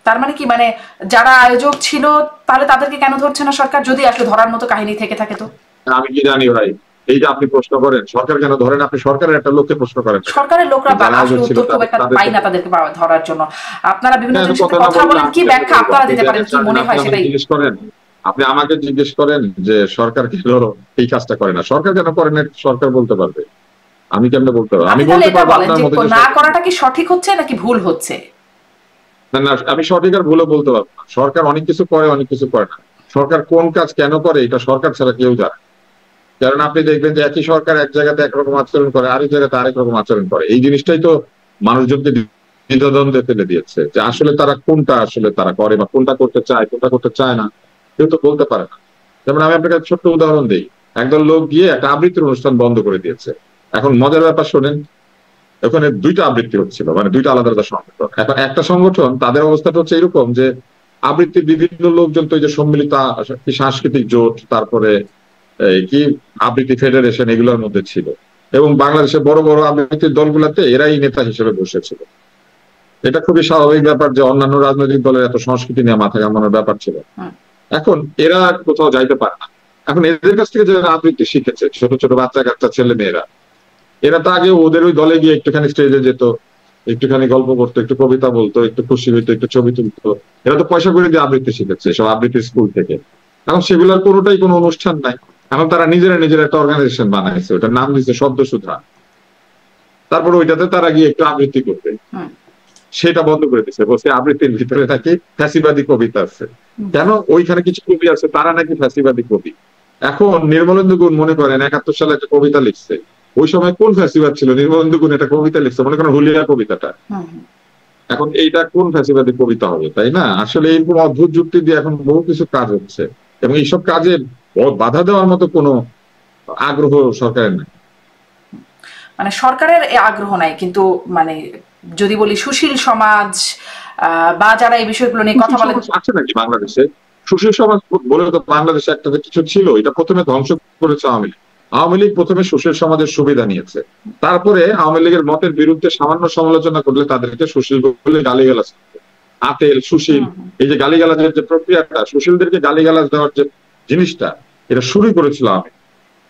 তার মানে কি, মানে যারা আয়োজক ছিল তাহলে তাদেরকে কেন ধরছে না সরকার, যদি আসলে ধরার মতো কাহিনী থেকে থাকে? তো আমি কি জানি ভাই, এই যে আপনি প্রশ্ন করেন সরকার কেন ধরেন, আপনি সরকারের একটা লোককে প্রশ্ন করেন। সরকারের লোকরা পাই না তাদেরকে ধরার জন্য। আপনারা বিভিন্ন কথা বলেন, কি ব্যাখ্যা আপনারা দিতে পারেন, কি মনে হয় সেটাই জিজ্ঞেস করেন। আপনি আমাকে জিজ্ঞেস করেন যে সরকার কেন এই কাজটা করে না, সরকার কেন করে না সরকার বলতে পারবে, আমি কেন বলতে পারবো? আমি বলতে পারবো না করাটা কি সঠিক হচ্ছে নাকি ভুল হচ্ছে? না, আমি সঠিক আর ভুলও বলতে পারবো না। সরকার অনেক কিছু করে, অনেক কিছু করে না। সরকার কোন কাজ কেন করে এটা সরকার ছাড়া কেউ জানে। কারণ আপনি দেখবেন যে একই সরকার এক জায়গাতে একরকম আচরণ করে, আরেক জায়গাতে আরেক রকম আচরণ করে। এই জিনিসটাই তো মানুষজনকে দ্বিধাদ্বন্দ্বে ফেলে দিয়েছে যে আসলে তারা কোনটা আসলে তারা করে বা কোনটা করতে চায়, কোনটা করতে চায় না, কেউ তো বলতে পারে না। যেমন আমি আপনাকে ছোট্ট উদাহরণ দিই, একদল লোক গিয়ে একটা আবৃত্তির অনুষ্ঠান বন্ধ করে দিয়েছে। এখন মজার ব্যাপার শোনেন, ওখানে 2টা আবৃত্তি হচ্ছিল, মানে 2টা আলাদা আলাদা সংগঠন। এখন একটা সংগঠন তাদের অবস্থাটা হচ্ছে এরকম যে আবৃত্তির বিভিন্ন লোকজন তো এই যে সম্মিলিত সাংস্কৃতিক জোট, তারপরে কি আবৃত্তি ফেডারেশন, এগুলোর মধ্যে ছিল, এবং বাংলাদেশের বড় বড় আবৃত্তির দলগুলোতে এরাই নেতা হিসেবে বসেছিল। এটা খুবই স্বাভাবিক ব্যাপার যে অন্যান্য রাজনৈতিক দলের এত সংস্কৃতি নিয়ে মাথা ঘামানোর ব্যাপার ছিল। এখন এরা কোথাও যাইতে পারে না। এখন এদের কাছ থেকে যারা আবৃত্তি শিখেছে, ছোট ছোট বাচ্চা কাচ্চা ছেলে মেয়েরা, এরা তো আগে ওদের ওই দলে গিয়ে একটুখানি স্টেজে যেত, একটুখানি গল্প করতো, একটু কবিতা বলতো, একটু খুশি হইতো, একটু ছবি তুলতো। এরা তো পয়সা করে দিয়ে আবৃত্তি শিখেছে সব আবৃত্তি স্কুল থেকে। এখন সেগুলোর কোনোটাই কোনো অনুষ্ঠান নাই। এখন তারা নিজেরা একটা অর্গানাইজেশন বানাইছে, ওটার নাম দিচ্ছে শব্দ সুধা। তারপর ওইটাতে তারা গিয়ে একটু আবৃত্তি করবে। সেটা বন্ধ করে দিচ্ছে, বলছে আবৃত্তির ভিতরে নাকি ফ্যাসিবাদী কবিতা আছে। কেন? ওইখানে কিছু কবি আছে তারা নাকি ফ্যাসিবাদী কবি। এখন নির্মলেন্দু গুণ মনে করেন 71 সালে একটা কবিতা লিখছে, ওই সময় কোন ফ্যাসিবাদ ছিল? নির্মলেন্দু গুণ একটা কবিতা লিখছে, মনে করেন হুলিয়া কবিতাটা। এখন এইটা কোন ফ্যাসিবাদী কবিতা হবে? তাই না? আসলে এরকম অদ্ভুত যুক্তি দিয়ে এখন বহু কিছু কাজ হচ্ছে, এবং এইসব কাজে বাধা দেওয়ার মতো কোনো আগ্রহ সরকারের নাই। মানে সরকারের আগ্রহ নাই, কিন্তু মানে যদি বলি সুশীল সমাজ বা যারা এই বিষয়গুলো নিয়ে কথা বলে আছে নাকি বাংলাদেশে? সুশীল সমাজ বলে তো বাংলাদেশে একটা কিছু ছিল, এটা প্রথমে ধ্বংস করেছে আওয়ামী লীগ। আওয়ামী লীগ প্রথমে সুশীল সমাজের সুবিধা নিয়েছে, তারপরে আওয়ামী লীগের মতের বিরুদ্ধে সামান্য সমালোচনা করলে তাদেরকে সুশীল বলে গালিগালাজ, আতেল সুশীল, এই যে গালিগালাজের যে প্রক্রিয়াটা, সুশীলদেরকে গালিগালাজ দেওয়ার যে জিনিসটা, এটা শুরু করেছিল আওয়ামী লীগ।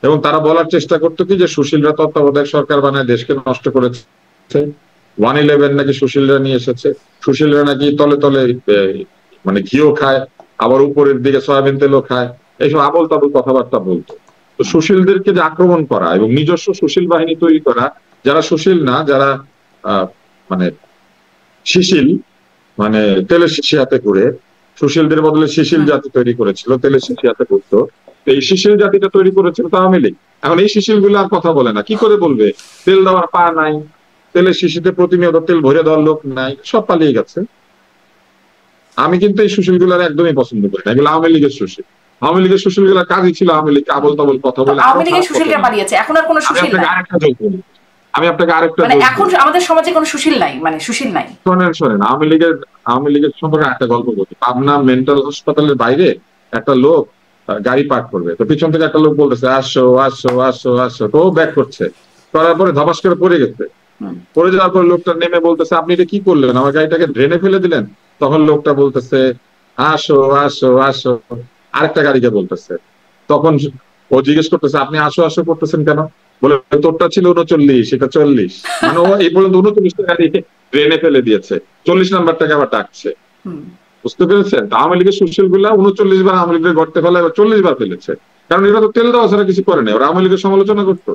এবং তারা বলার চেষ্টা করতো কি যে সুশীলরা তত্ত্বাবধায়ক সরকার বানায় দেশকে নষ্ট করেছে, 111 নাকি সুশীলরা নিয়ে এসেছে, সুশীলরা নাকি তলে তলে মানে ঘিও খায়, আবার উপরের দিকে সয়াবিন তেলও খায়, এইসব আবল তাবল কথাবার্তা বলতো। তো সুশীলদেরকে যে আক্রমণ করা এবং নিজস্ব সুশীল বাহিনী তৈরি করা, যারা সুশীল না, যারা মানে শিশিল, মানে তেলের শিশি হাতে করে, সুশীলদের বদলে শিশিল জাতি তৈরি করেছিল, তেলের শিশি হাতে করতো। এই শিশিল জাতিটা তৈরি করেছিল তো আওয়ামী লীগ। এখন এই শিশিল গুলো আর কথা বলে না, কি করে বলবে? তেল দেওয়ার পা নাই, তেলের শিশিতে প্রতিনিয়ত তেল ভরে দেওয়ার লোক নাই, সব পালিয়ে গেছে। আমি কিন্তু এই সুশীল গুলার একদমই পছন্দ করি না, এগুলো আওয়ামী লীগের সুশীল। আওয়ামী লীগের সুশীল গুলার কাজই ছিল আওয়ামী লীগ আবল তাবল কথা বলে। আওয়ামী লীগের সুশীলরা পালিয়েছে, এখন আর কোনো সুশীল নাই। আমি আপনাকে আরেকটা মানে এখন আমাদের সমাজে কোনো সুশীল নাই, মানে সুশীল নাই। শোনেন আওয়ামী লীগের সম্পর্কে একটা গল্প বলি। পাবনা মেন্টাল হাসপাতালের বাইরে একটা লোক গাড়ি পার্ক করবে, তো পিছন থেকে একটা লোক বলতেছে আসো আসো আসো আসো, তো ব্যাক করছে, করার পরে ধপাস করে পড়ে গেছে। পড়ে যাওয়ার পরে লোকটা নেমে বলতেছে আপনি এটা কি করলেন, আমার গাড়িটাকে ড্রেনে ফেলে দিলেন? তখন লোকটা বলতেছে আসো আসো আসো, আরেকটা গাড়িকে বলতেছে। তখন ও জিজ্ঞেস করতেছে আপনি আসো আসো করতেছেন কেন? বলে তোরটা ছিল 39, এটা 40। মানে ও এই পর্যন্ত 39টা গাড়ি ড্রেনে ফেলে দিয়েছে, 40 নাম্বারটাকে আবার ডাকছে। বুঝতে পেরেছেন? আওয়ামী লীগের সুশীল গুলা 39 বার আওয়ামী লীগের গর্তে ফেলা, এবার 40 বার ফেলেছে, কারণ এরা তো তেল দেওয়া ছাড়া কিছু করে না, ওরা আওয়ামী লীগের সমালোচনা করতো।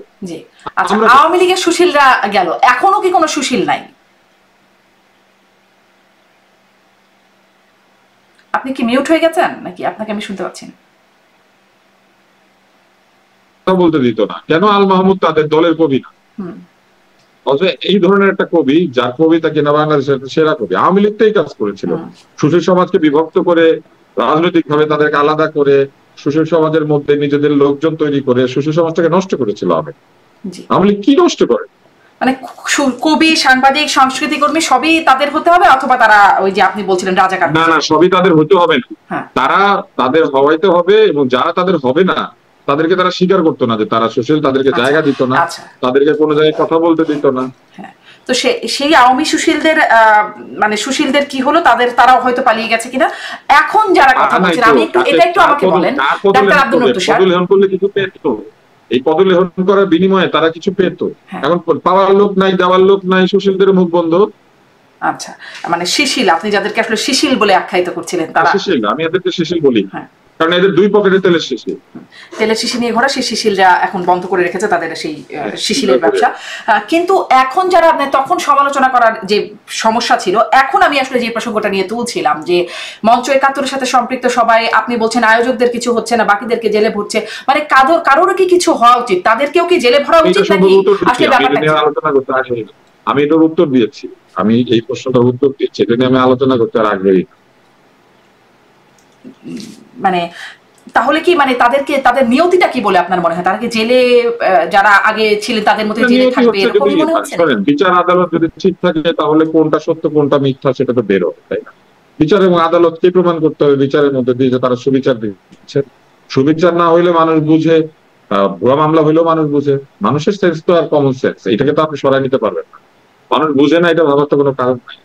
আওয়ামী লীগের সুশীলরা গেল, এখনো কি কোনো সুশীল নাই? আপনি কি মিউট হয়ে গেছেন নাকি? আপনাকে আমি শুনতে পাচ্ছি না। বলতে দিত না কেন? আল মাহমুদ তাদের দলের কবি না, এই ধরনের একটা কবি যার কবিতা কিনা বাংলাদেশের সেরা কবি। আওয়ামী লীগটাই কাজ করেছিল, সুশীল সমাজকে বিভক্ত করে, রাজনৈতিক ভাবে তাদেরকে আলাদা করে, সুশীল সমাজের মধ্যে নিজেদের লোকজন তৈরি করে সুশীল সমাজটাকে নষ্ট করেছিল আওয়ামী লীগ। কি নষ্ট করে? মানে কবি, সাংবাদিক, সংস্কৃতি কর্মী সবই তাদের হতে হবে, অথবা তারা ওই যে আপনি বলছিলেন রাজাকার? না না, সবই তাদের হতে হবে না, তারা তাদের হওয়াইতে হবে, এবং যারা তাদের হবে না তাদেরকে তারা স্বীকার করতো না যে তারা সুশীল, তাদেরকে জায়গা দিত না, তাদেরকে কোনো জায়গায় কথা বলতে দিত না। তো সেই আওয়ামী সুশীলদের মানে সুশীলদের কি হলো? তারাও হয়তো পালিয়ে গেছে কিনা এখন যারা কথা বলছেন? আমি এটা একটু আমাকে বলেন। ডাক্তার আব্দুল নূর তুষার পদলেহন করলে কিছু পেত, এই পদলেহন করার বিনিময়ে তারা কিছু পেত। এখন পাওয়ার লোক নাই, দেওয়ার লোক নাই, সুশীলদের মুখ বন্ধ। আচ্ছা, মানে শিশিল, আপনি যাদেরকে আসলে শিশিল বলে আখ্যায়িত করছিলেন তারা শিশিল, আমি এদেরকে শিশিল বলি, কারণ এদের দুই পকেটে তেলের শিশি নিয়ে ঘোরা, সেই শিশিলরা এখন বন্ধ করে রেখেছে তাদের সেই শিশিলের ব্যবসা। কিন্তু এখন যারা তখন সমালোচনা করার যে সমস্যা ছিল, এখন আমি আসলে যে প্রসঙ্গটা নিয়ে তুলছিলাম যে মঞ্চ ৭১-এর সাথে সম্পৃক্ত সবাই, আপনি বলছেন আয়োজকদের কিছু হচ্ছে না, বাকিদেরকে জেলে ভরছে, মানে কারোর কি কিছু হওয়া উচিত? তাদেরকেও কি জেলে ভরা উচিত নাকি? আসলে ব্যাপারটা আমি এটার উত্তর দিয়েছি, আমি এই প্রশ্নটার উত্তর দিচ্ছি, এটা নিয়ে আমি আলোচনা করতে আগ্রহী। মানে তাহলে কি মানে তাদের নিয়তিটা কি বলে আপনার মনে হয়? তারা কি জেলে, যারা আগে ছিলেন তাদের মধ্যে জেলে থাকবে এরকমই মনে হচ্ছে? বিচার আদালত যদি ঠিক থাকে তাহলে কোনটা সত্য কোনটা মিথ্যা সেটা তো বের হবে, তাই না? বিচার এবং আদালতকে প্রমাণ করতে হবে বিচারের মধ্যে দিয়ে যে তারা সুবিচার দিচ্ছে। সুবিচার না হইলে মানুষ বুঝে, ভুয়া মামলা হইলেও মানুষ বুঝে। মানুষের সেন্স তো আর কমন সেন্স, এটাকে তো আপনি সরাই নিতে পারবেন না। মানুষ বুঝে না এটা ভাবার তো কোনো কারণ নাই।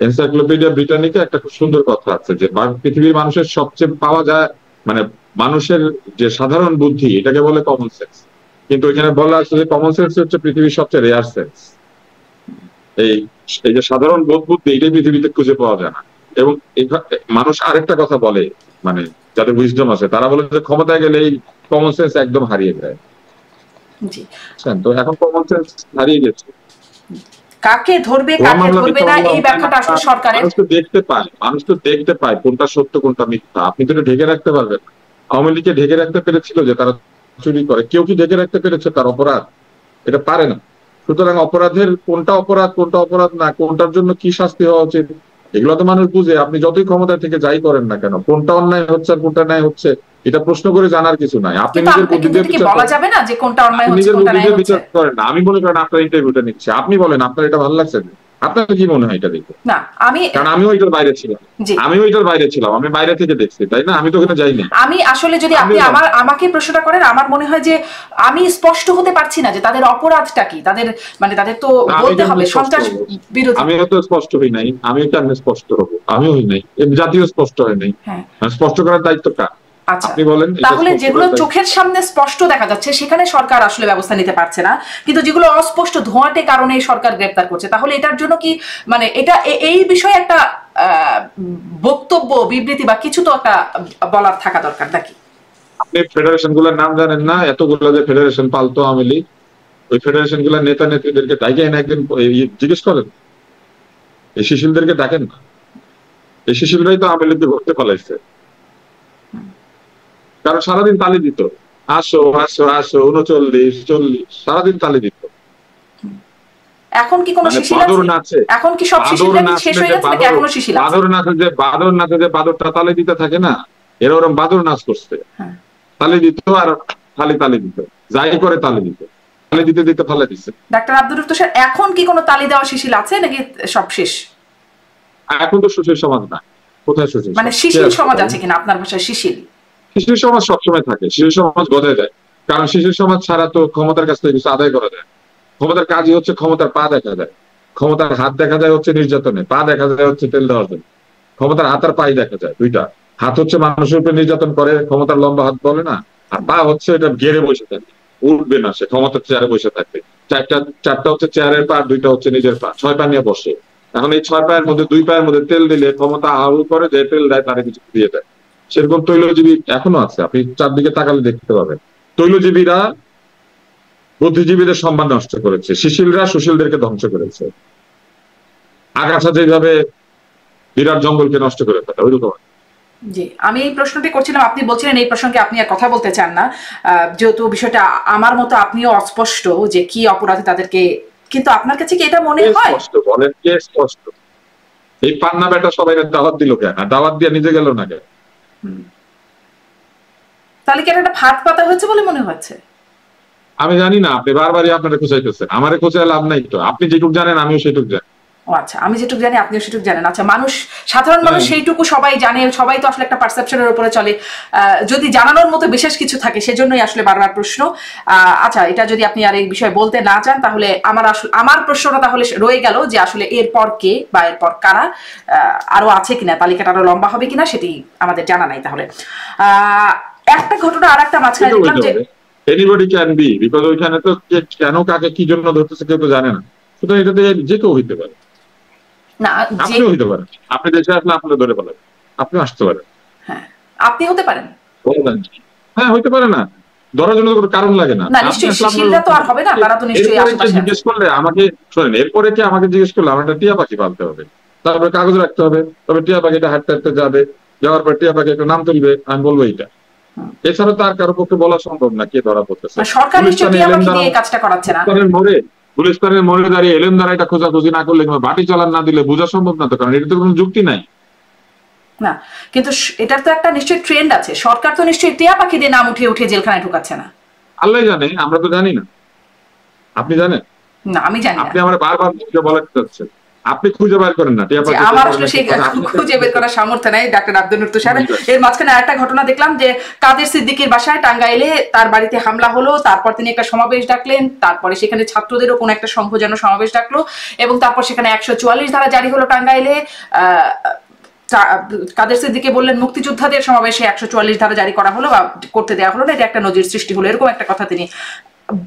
এনসাইক্লোপিডিয়া ব্রিটানিকা একটা খুব সুন্দর কথা আছে যে পৃথিবীর মানুষের সবচেয়ে পাওয়া যায়, মানে মানুষের যে সাধারণ বুদ্ধি, এটাকে বলে কমন সেন্স, কিন্তু এখানে বলা আছে যে কমন সেন্স হচ্ছে পৃথিবীর সবচেয়ে রেয়ার সেন্স। এই যে সাধারণ বোধ বুদ্ধি, এটাই পৃথিবীতে খুঁজে পাওয়া যায় না। এবং মানুষ আরেকটা কথা বলে, মানে যাদের উইজডম আছে তারা বলে যে ক্ষমতায় গেলে এই কমন সেন্স একদম হারিয়ে যায়। তো এখন কমন সেন্স হারিয়ে গেছে। কাকে ধরবে কাকে ধরবে না এই ব্যাখ্যাটা আসলে সরকারের। মানুষ তো দেখতে পায় কোনটা সত্য কোনটা মিথ্যা। আপনি তো ঢেকে রাখতে পারবেন। আওয়ামী লীগকে ঢেকে রাখতে পেরেছিল যে তারা চুরি করে, কেউ কি ঢেকে রাখতে পেরেছে তার অপরাধ? এটা পারে না। সুতরাং অপরাধের কোনটা অপরাধ না, কোনটার জন্য কি শাস্তি হওয়া উচিত, এগুলো তো মানুষ বুঝে। আপনি যতই ক্ষমতা থেকে যাই করেন না কেন, কোনটা অন্যায় হচ্ছে আর কোনটা ন্যায় হচ্ছে এটা প্রশ্ন করে জানার কিছু নাই। আপনি নিজের বুদ্ধি দিয়ে বিচার করেন না। আমি মনে করেন আপনার ইন্টারভিউটা নিচ্ছে, আপনি বলেন আপনার এটা ভালো লাগছে, আপনার কি মনে হয় এটা দেখে? না, কারণ আমিও এটার বাইরে ছিলাম, আমি বাইরে থেকে দেখছি, তাই না? আমি তো ওখানে যাইনি। আমি আসলে যদি আপনি আমাকে প্রশ্নটা করেন, আমার মনে হয় যে আমি স্পষ্ট হতে পারছি না যে তাদের অপরাধটা কি, তাদের মানে তাদের তো বলতে হবে সন্ত্রাস বিরোধী। আমি হয়তো স্পষ্ট হই নাই, আমি এটা স্পষ্ট হবো, আমি হই নাই, জাতীয় স্পষ্ট হয় নাই। স্পষ্ট করার দায়িত্ব কার? আপনি বলেন। তাহলে যেগুলো চোখের সামনে স্পষ্ট দেখা যাচ্ছে সেখানে সরকার আসলে ব্যবস্থা নিতে পারছে না, কিন্তু যেগুলো অস্পষ্ট ধোঁয়াটে কারণে সরকার গ্রেপ্তার করছে, তাহলে এটার জন্য কি মানে এটা এই বিষয়ে একটা বক্তব্য বিবৃতি বা কিছু তো একটা বলার থাকা দরকার নাকি? আপনি ফেডারেশন গুলোর নাম জানেন না? এতগুলো যে ফেডারেশন পালতো আওয়ামী লীগ, ওই ফেডারেশন গুলোর নেতা নেত্রীদেরকে ডাকেন, একদিন জিজ্ঞেস করেন, এই শিশিলদেরকে ডাকেন না। এই শিশিলরাই তো আওয়ামী লীগকে ঘুরতে পালাইছে। কারণ সারাদিন তালি দিত, আসো আসো আসো, 39 40, সারাদিন তালি দিত। এখন কি কোনো শিশিল আছে? এখন কি সব শিশিলরা শেষ হয়ে গেছে নাকি এখনো শিশিল আছে? বাদর নাচে যে বাদরটা তালি দিতে থাকে না, এরা ওরকম বাদর নাচ করছে। তালি দিত আর খালি তালি দিত, যাই করে তালি দিত, তালি দিতে দিতে ফালে দিচ্ছে। ডাক্তার আব্দুর রফ তুষার, এখন কি কোনো তালি দেওয়া শিশিল আছে নাকি সব শেষ? এখন তো সুশীল সমাজ না। কোথায় সুশীল? মানে শিশিল সমাজ আছে কিনা আপনার ভাষায়? শিশিল সমাজ সবসময় থাকে, শিশিল সমাজ গজায় যায়। কারণ শিশিল সমাজ ছাড়া তো ক্ষমতার কাছ থেকে কিছু আদায় করা যায়। ক্ষমতার কাজই হচ্ছে ক্ষমতার পা দেখা যায়, ক্ষমতার হাত দেখা যায় হচ্ছে নির্যাতনে, পা দেখা যায় হচ্ছে তেল দেওয়ার জন্য। ক্ষমতার হাত আর পাই দেখা যায় দুইটা। হাত হচ্ছে মানুষের উপরে নির্যাতন করে, ক্ষমতার লম্বা হাত বলে না, আর পা হচ্ছে এটা গেড়ে বসে থাকে, উঠবে না, সে ক্ষমতার চেয়ারে বসে থাকবে। চারটা হচ্ছে চেয়ারের পা, দুইটা হচ্ছে নিজের পা, 6 পা নিয়ে বসে। এখন এই 6 পায়ের মধ্যে 2 পায়ের মধ্যে তেল দিলে ক্ষমতা আহু করে, যে তেল দেয় তারা কিছু দিয়ে দেয়। সেরকম তৈলজীবী এখনো আছে, আপনি চারদিকে তাকালে দেখতে পাবেন। তৈলজীবীরা বুদ্ধিজীবীদের সম্মান নষ্ট করেছে, শিশিলরা সুশীলদেরকে ধ্বংস করেছে। আগাছা যেভাবে বিরাট জঙ্গলকে নষ্ট করে ফেলে, ওইরকম। জি, আমি এই প্রশ্নটি করছিলাম, আপনি বলছিলেন এই প্রসঙ্গে আপনি আর কথা বলতে চান না, যেহেতু বিষয়টা আমার মতো আপনিও অস্পষ্ট যে কি অপরাধে তাদেরকে, কিন্তু আপনার কাছে কি এটা মনে হয়? বলেন কে স্পষ্ট? এই পান্না বেটা সবাই দাওয়াত দিল কেন? দাওয়াত দিয়ে নিজে গেল না কেন? তাহলে কি একটা ফাঁদ পাতা হয়েছে বলে মনে হচ্ছে? আমি জানি না, আপনি বারবারই আপনারা খোঁচাইতেছেন। আমারে খোঁচায় লাভ নাই তো, আপনি যেটুকু জানেন আমিও সেটুকু জানি। ও আচ্ছা, আমি যেটুকু জানি আপনিও সেটুকু জানেন। আচ্ছা, মানুষ, সাধারণ মানুষ সেইটুকু সবাই জানে, সবাই তো আসলে একটা পারসেপশনের উপরে চলে। যদি জানানোর মতো বিশেষ কিছু থাকে সেজন্যই আসলে বারবার প্রশ্ন। আচ্ছা, এটা যদি আপনি আর এই বিষয়ে বলতে না চান তাহলে আমার প্রশ্নটা তাহলে রয়ে গেল যে আসলে এরপর কে বা এরপর কারা আরো আছে কিনা, তালিকাটা আরো লম্বা হবে কিনা সেটি আমাদের জানা নাই। তাহলে একটা ঘটনা আর একটা মাঝখানে দেখলাম যে এনিবডি ক্যান বি, বিকজ ওইখানে তো কেন কাকে কি জন্য ধরতেছে কেউ তো জানে না। সুতরাং এটাতে যে কেউ হইতে পারে, না আপনিও হইতে পারেন। আপনি দেশে আসলে আপনারা ধরে পারেন, আপনিও আসতে পারেন। হ্যাঁ, আপনি হতে পারেন। হ্যাঁ, হইতে পারে না, ধরার জন্য কোনো কারণ লাগে না। শিশিলরা তো আর হবে না, তারা তো নিশ্চয়ই আশেপাশে জিজ্ঞেস করলে আমাকে, শোনেন, এরপরে কি আমাকে জিজ্ঞেস করলে আমার একটা টিয়া পাখি পালতে হবে, তারপরে কাগজ রাখতে হবে, তবে টিয়া পাখিটা হাঁটতে হাঁটতে যাবে, যাওয়ার পর টিয়া পাখি একটা নাম তুলবে, আমি বলবো এইটা। এছাড়া তো আর কারো পক্ষে বলা সম্ভব না কে ধরা পড়তেছে। সরকার নিশ্চয়ই টিয়া পাখি দিয়ে কাজটা করাচ্ছে না। গুলিস্তানের মোড়ে দাঁড়িয়ে এলেন দ্বারা এটা খোঁজাখুঁজি না করলে, বাটি চালান না দিলে বোঝা সম্ভব না তো, কারণ এটা তো কোনো যুক্তি নাই না। কিন্তু এটার তো একটা নিশ্চয়ই ট্রেন্ড আছে, সরকার তো নিশ্চয়ই টিয়া পাখি দিয়ে নাম উঠিয়ে উঠিয়ে জেলখানায় ঢুকাচ্ছে না। আল্লাহ জানে, আমরা তো জানি না। আপনি জানেন? না, আমি জানি না। আপনি আমার বারবার বলাতে চাচ্ছেন, আপনি খুঁজে বের করেন না টিয়া পাখি। আমার আসলে সেই খুঁজে বের করার সামর্থ্য নাই ডাক্তার আব্দুর নূর তুষার। এর মাঝখানে একটা ঘটনা দেখলাম যে কাদের সিদ্দিকীর বাসায় টাঙ্গাইলে তার বাড়িতে হামলা হলো, তারপর তিনি একটা সমাবেশ ডাকলেন, তারপরে সেখানে ছাত্রদেরও কোন একটা সংঘ যেন সমাবেশ ডাকলো, এবং তারপর সেখানে 144 ধারা জারি হলো টাঙ্গাইলে। কাদের সিদ্দিকী বললেন মুক্তিযোদ্ধাদের সমাবেশে 144 ধারা জারি করা হলো বা করতে দেওয়া হলো না, এটা একটা নজির সৃষ্টি হলো, এরকম একটা কথা তিনি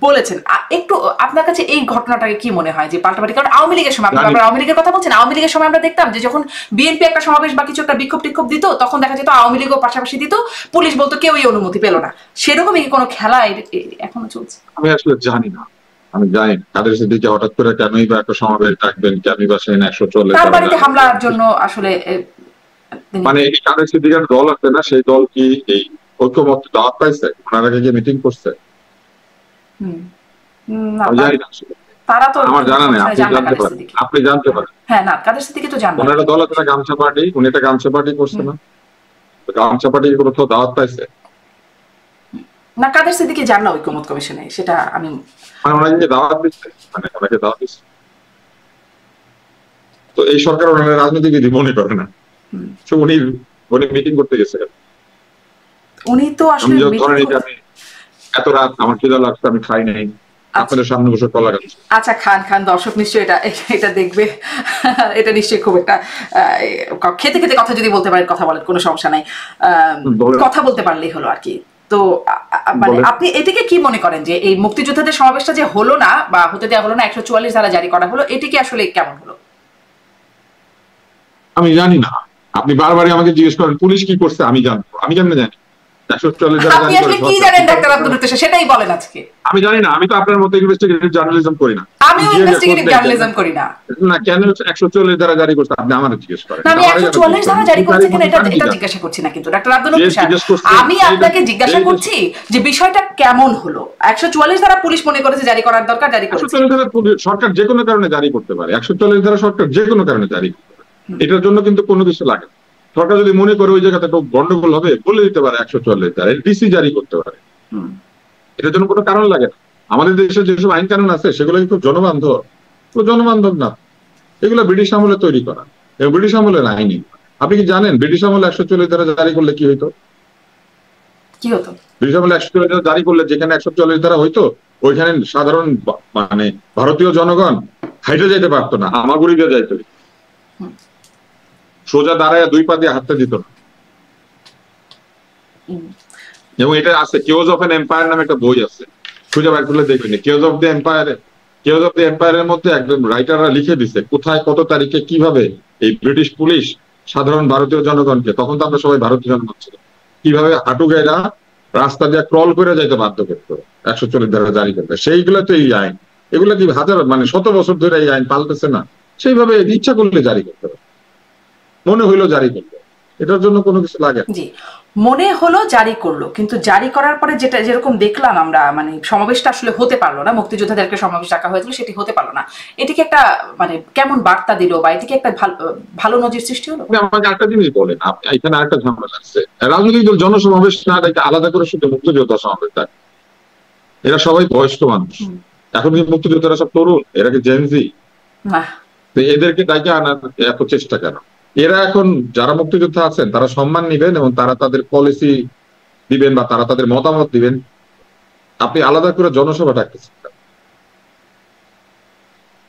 বলেছেন। একটু আপনার কাছে এই ঘটনাটাকে কি মনে হয় যে পাল্টাপাল্টি? কারণ আওয়ামী লীগের সময়, আপনি আওয়ামী লীগের কথা বলছেন, আওয়ামী লীগের সময় আমরা দেখতাম যে যখন বিএনপি একটা সমাবেশ বা কিছু একটা বিক্ষোভ দিত, তখন দেখা যেত আওয়ামী লীগও পাশাপাশি দিত, পুলিশ বলতো কেউই অনুমতি পেল না। সেরকমই কোনো খেলা এখনো চলছে? আমি আসলে জানি না, আমি জানি কাদের সিদ্দিকী হঠাৎ করে কেনই বা একটা সমাবেশ ডাকবেন, কেনই বা সেখানে 144 তার বাড়িতে হামলার জন্য আসলে মানে এই কাদের সিদ্দিকীর দল আছে না, সেই দল কি এই ঐক্যমত্য দাওয়াত পাইছে? ওনার আগে গিয়ে মিটিং করছে? আমি জানি না, তারা তো আমার জানা নেই, আপনি জানতে পারেন, আপনি জানতে পারেন। হ্যাঁ, না কাদের সিদ্দিকী তো জানেন। ওনার দল আছে না গামছা পার্টি, উনি একটা গামছা পার্টি করছে না? গামছা পার্টি কোথাও দাওয়াত পাইছে না? কাদের সিদ্দিকী জান না ঐক্যমত কমিশনে, সেটা আমি মানে ওনাকে দাওয়াত দিচ্ছে, মানে ওনাকে দাওয়াত দিচ্ছে। তো এই সরকার ওনার রাজনীতিবিদ মনে করে না, উনি মিটিং করতে গেছে। উনি তো আসলে ধরেন আমি এত রাত আমার খিদা লাগছে, আমি খাই নাই, আপনাদের সামনে বসে কলা খাচ্ছি। আচ্ছা, খান দর্শক নিশ্চয়ই এটা দেখবে, এটা নিশ্চয়ই খুব একটা খেতে খেতে কথা যদি বলতে পারেন, কথা বলেন, কোনো সমস্যা নাই, কথা বলতে পারলেই হলো আর কি। তো মানে আপনি এটাকে কি মনে করেন যে এই মুক্তিযোদ্ধাদের সমাবেশটা যে হলো না বা হতে দেওয়া হলো না, 144 ধারা জারি করা হলো, এটাকে আসলে কেমন হলো? আমি জানি না, আপনি বারবারই আমাকে জিজ্ঞেস করেন পুলিশ কি করছে, আমি জানবো, আমি কেমনে জানি? আপনি আসলে কি জানেন ডাক্তার আব্দুল লতিফ, সেটাই বলেন আজকে। আমি জানি না, আমি তো আপনার মতো ইনভেস্টিগেটিভ জার্নালিজম করি না। আমিও ইনভেস্টিগেটিভ জার্নালিজম করি না। না, কেন 144 ধারা জারি করছে আপনি আমারে জিজ্ঞেস করেন? আমি 144 ধারা জারি করছে কিনা এটা জিজ্ঞাসা করছি না কিন্তু ডাক্তার আব্দুল লতিফ স্যার, আমি আপনাকে জিজ্ঞাসা করছি যে বিষয়টা কেমন হলো। 144 ধারা পুলিশ মনে করেছে জারি করার দরকার, জারি করেছে। 144 ধারা সরকার যে কোনো কারণে জারি করতে পারে, 144 ধারা সরকার যে কোনো কারণে জারি করতে পারে, এটার জন্য কিন্তু কোনো কিছু লাগে না। সরকার যদি মনে করে ওই জায়গাতে গন্ডগোল হবে, বলে দিতে পারে 144 ধারা, ডিসি জারি করতে পারে, এটার জন্য কোনো কারণ লাগে না। আমাদের দেশে যেসব আইন কানুন আছে সেগুলো কি খুব জনবান্ধব? জনবান্ধব না, এগুলো ব্রিটিশ আমলে তৈরি করা, ব্রিটিশ আমলের আইনই। আপনি কি জানেন ব্রিটিশ আমলে 144 ধারা জারি করলে কি হইতো? ব্রিটিশ আমলে 144 ধারা জারি করলে যেখানে 144 ধারা হইতো, ওইখানে সাধারণ মানে ভারতীয় জনগণ হাইটে যেতে পারতো না, হামাগুড়ি দিয়ে যাইতো, সোজা দাঁড়ায় দুই পা দিয়ে হাঁটতে দিত না। এবং এটা আছে, কেওজ অফ এন এম্পায়ার নামে একটা বই আছে, খুঁজে বের করলে দেখবেন। কেওজ অফ দ্য এম্পায়ারের মধ্যে একদম রাইটাররা লিখে দিছে কোথায় কত তারিখে কিভাবে এই ব্রিটিশ পুলিশ সাধারণ ভারতীয় জনগণকে, তখন তো আমরা সবাই ভারতীয় জনগণ ছিল, কিভাবে হাঁটু গায়েরা রাস্তা দিয়ে ক্রল করে যাইতে বাধ্য করতো 144 ধারা জারি করতে। সেইগুলো তো এই আইন, এগুলো কি হাজার মানে শত বছর ধরে এই আইন পাল্টেছে না, সেইভাবে ইচ্ছা করলে জারি করতে হবে, মনে হইলো জারি করতে, এটার জন্য কোনো কিছু লাগে না। জি, মনে হলো জারি করলো, কিন্তু জারি করার পরে যেটা যেরকম দেখলাম আমরা, মানে সমাবেশটা আসলে হতে পারলো না, মুক্তিযোদ্ধাদেরকে সমাবেশ ডাকা হয়েছিল সেটি হতে পারলো না, এটিকে একটা মানে কেমন বার্তা দিল বা এটিকে একটা ভালো নজির সৃষ্টি হলো? আমাকে একটা জিনিস বলেন, এখানে আরেকটা ঝামেলা আছে, রাজনৈতিক দল জনসমাবেশ না ডাকে আলাদা করে শুধু মুক্তিযোদ্ধা সমাবেশ ডাকে, এরা সবাই বয়স্ক মানুষ, এখন কি মুক্তিযোদ্ধারা সব তরুণ? এরা কি জেনজি? না, এদেরকে ডাকে আনার এত চেষ্টা কেন? এরা এখন যারা মুক্তিযোদ্ধা আছেন তারা সম্মান নিবেন এবং তারা তাদের পলিসি দিবেন বা তারা তাদের মতামত দিবেন, আপনি আলাদা করে জনসভা ডাকতেছেন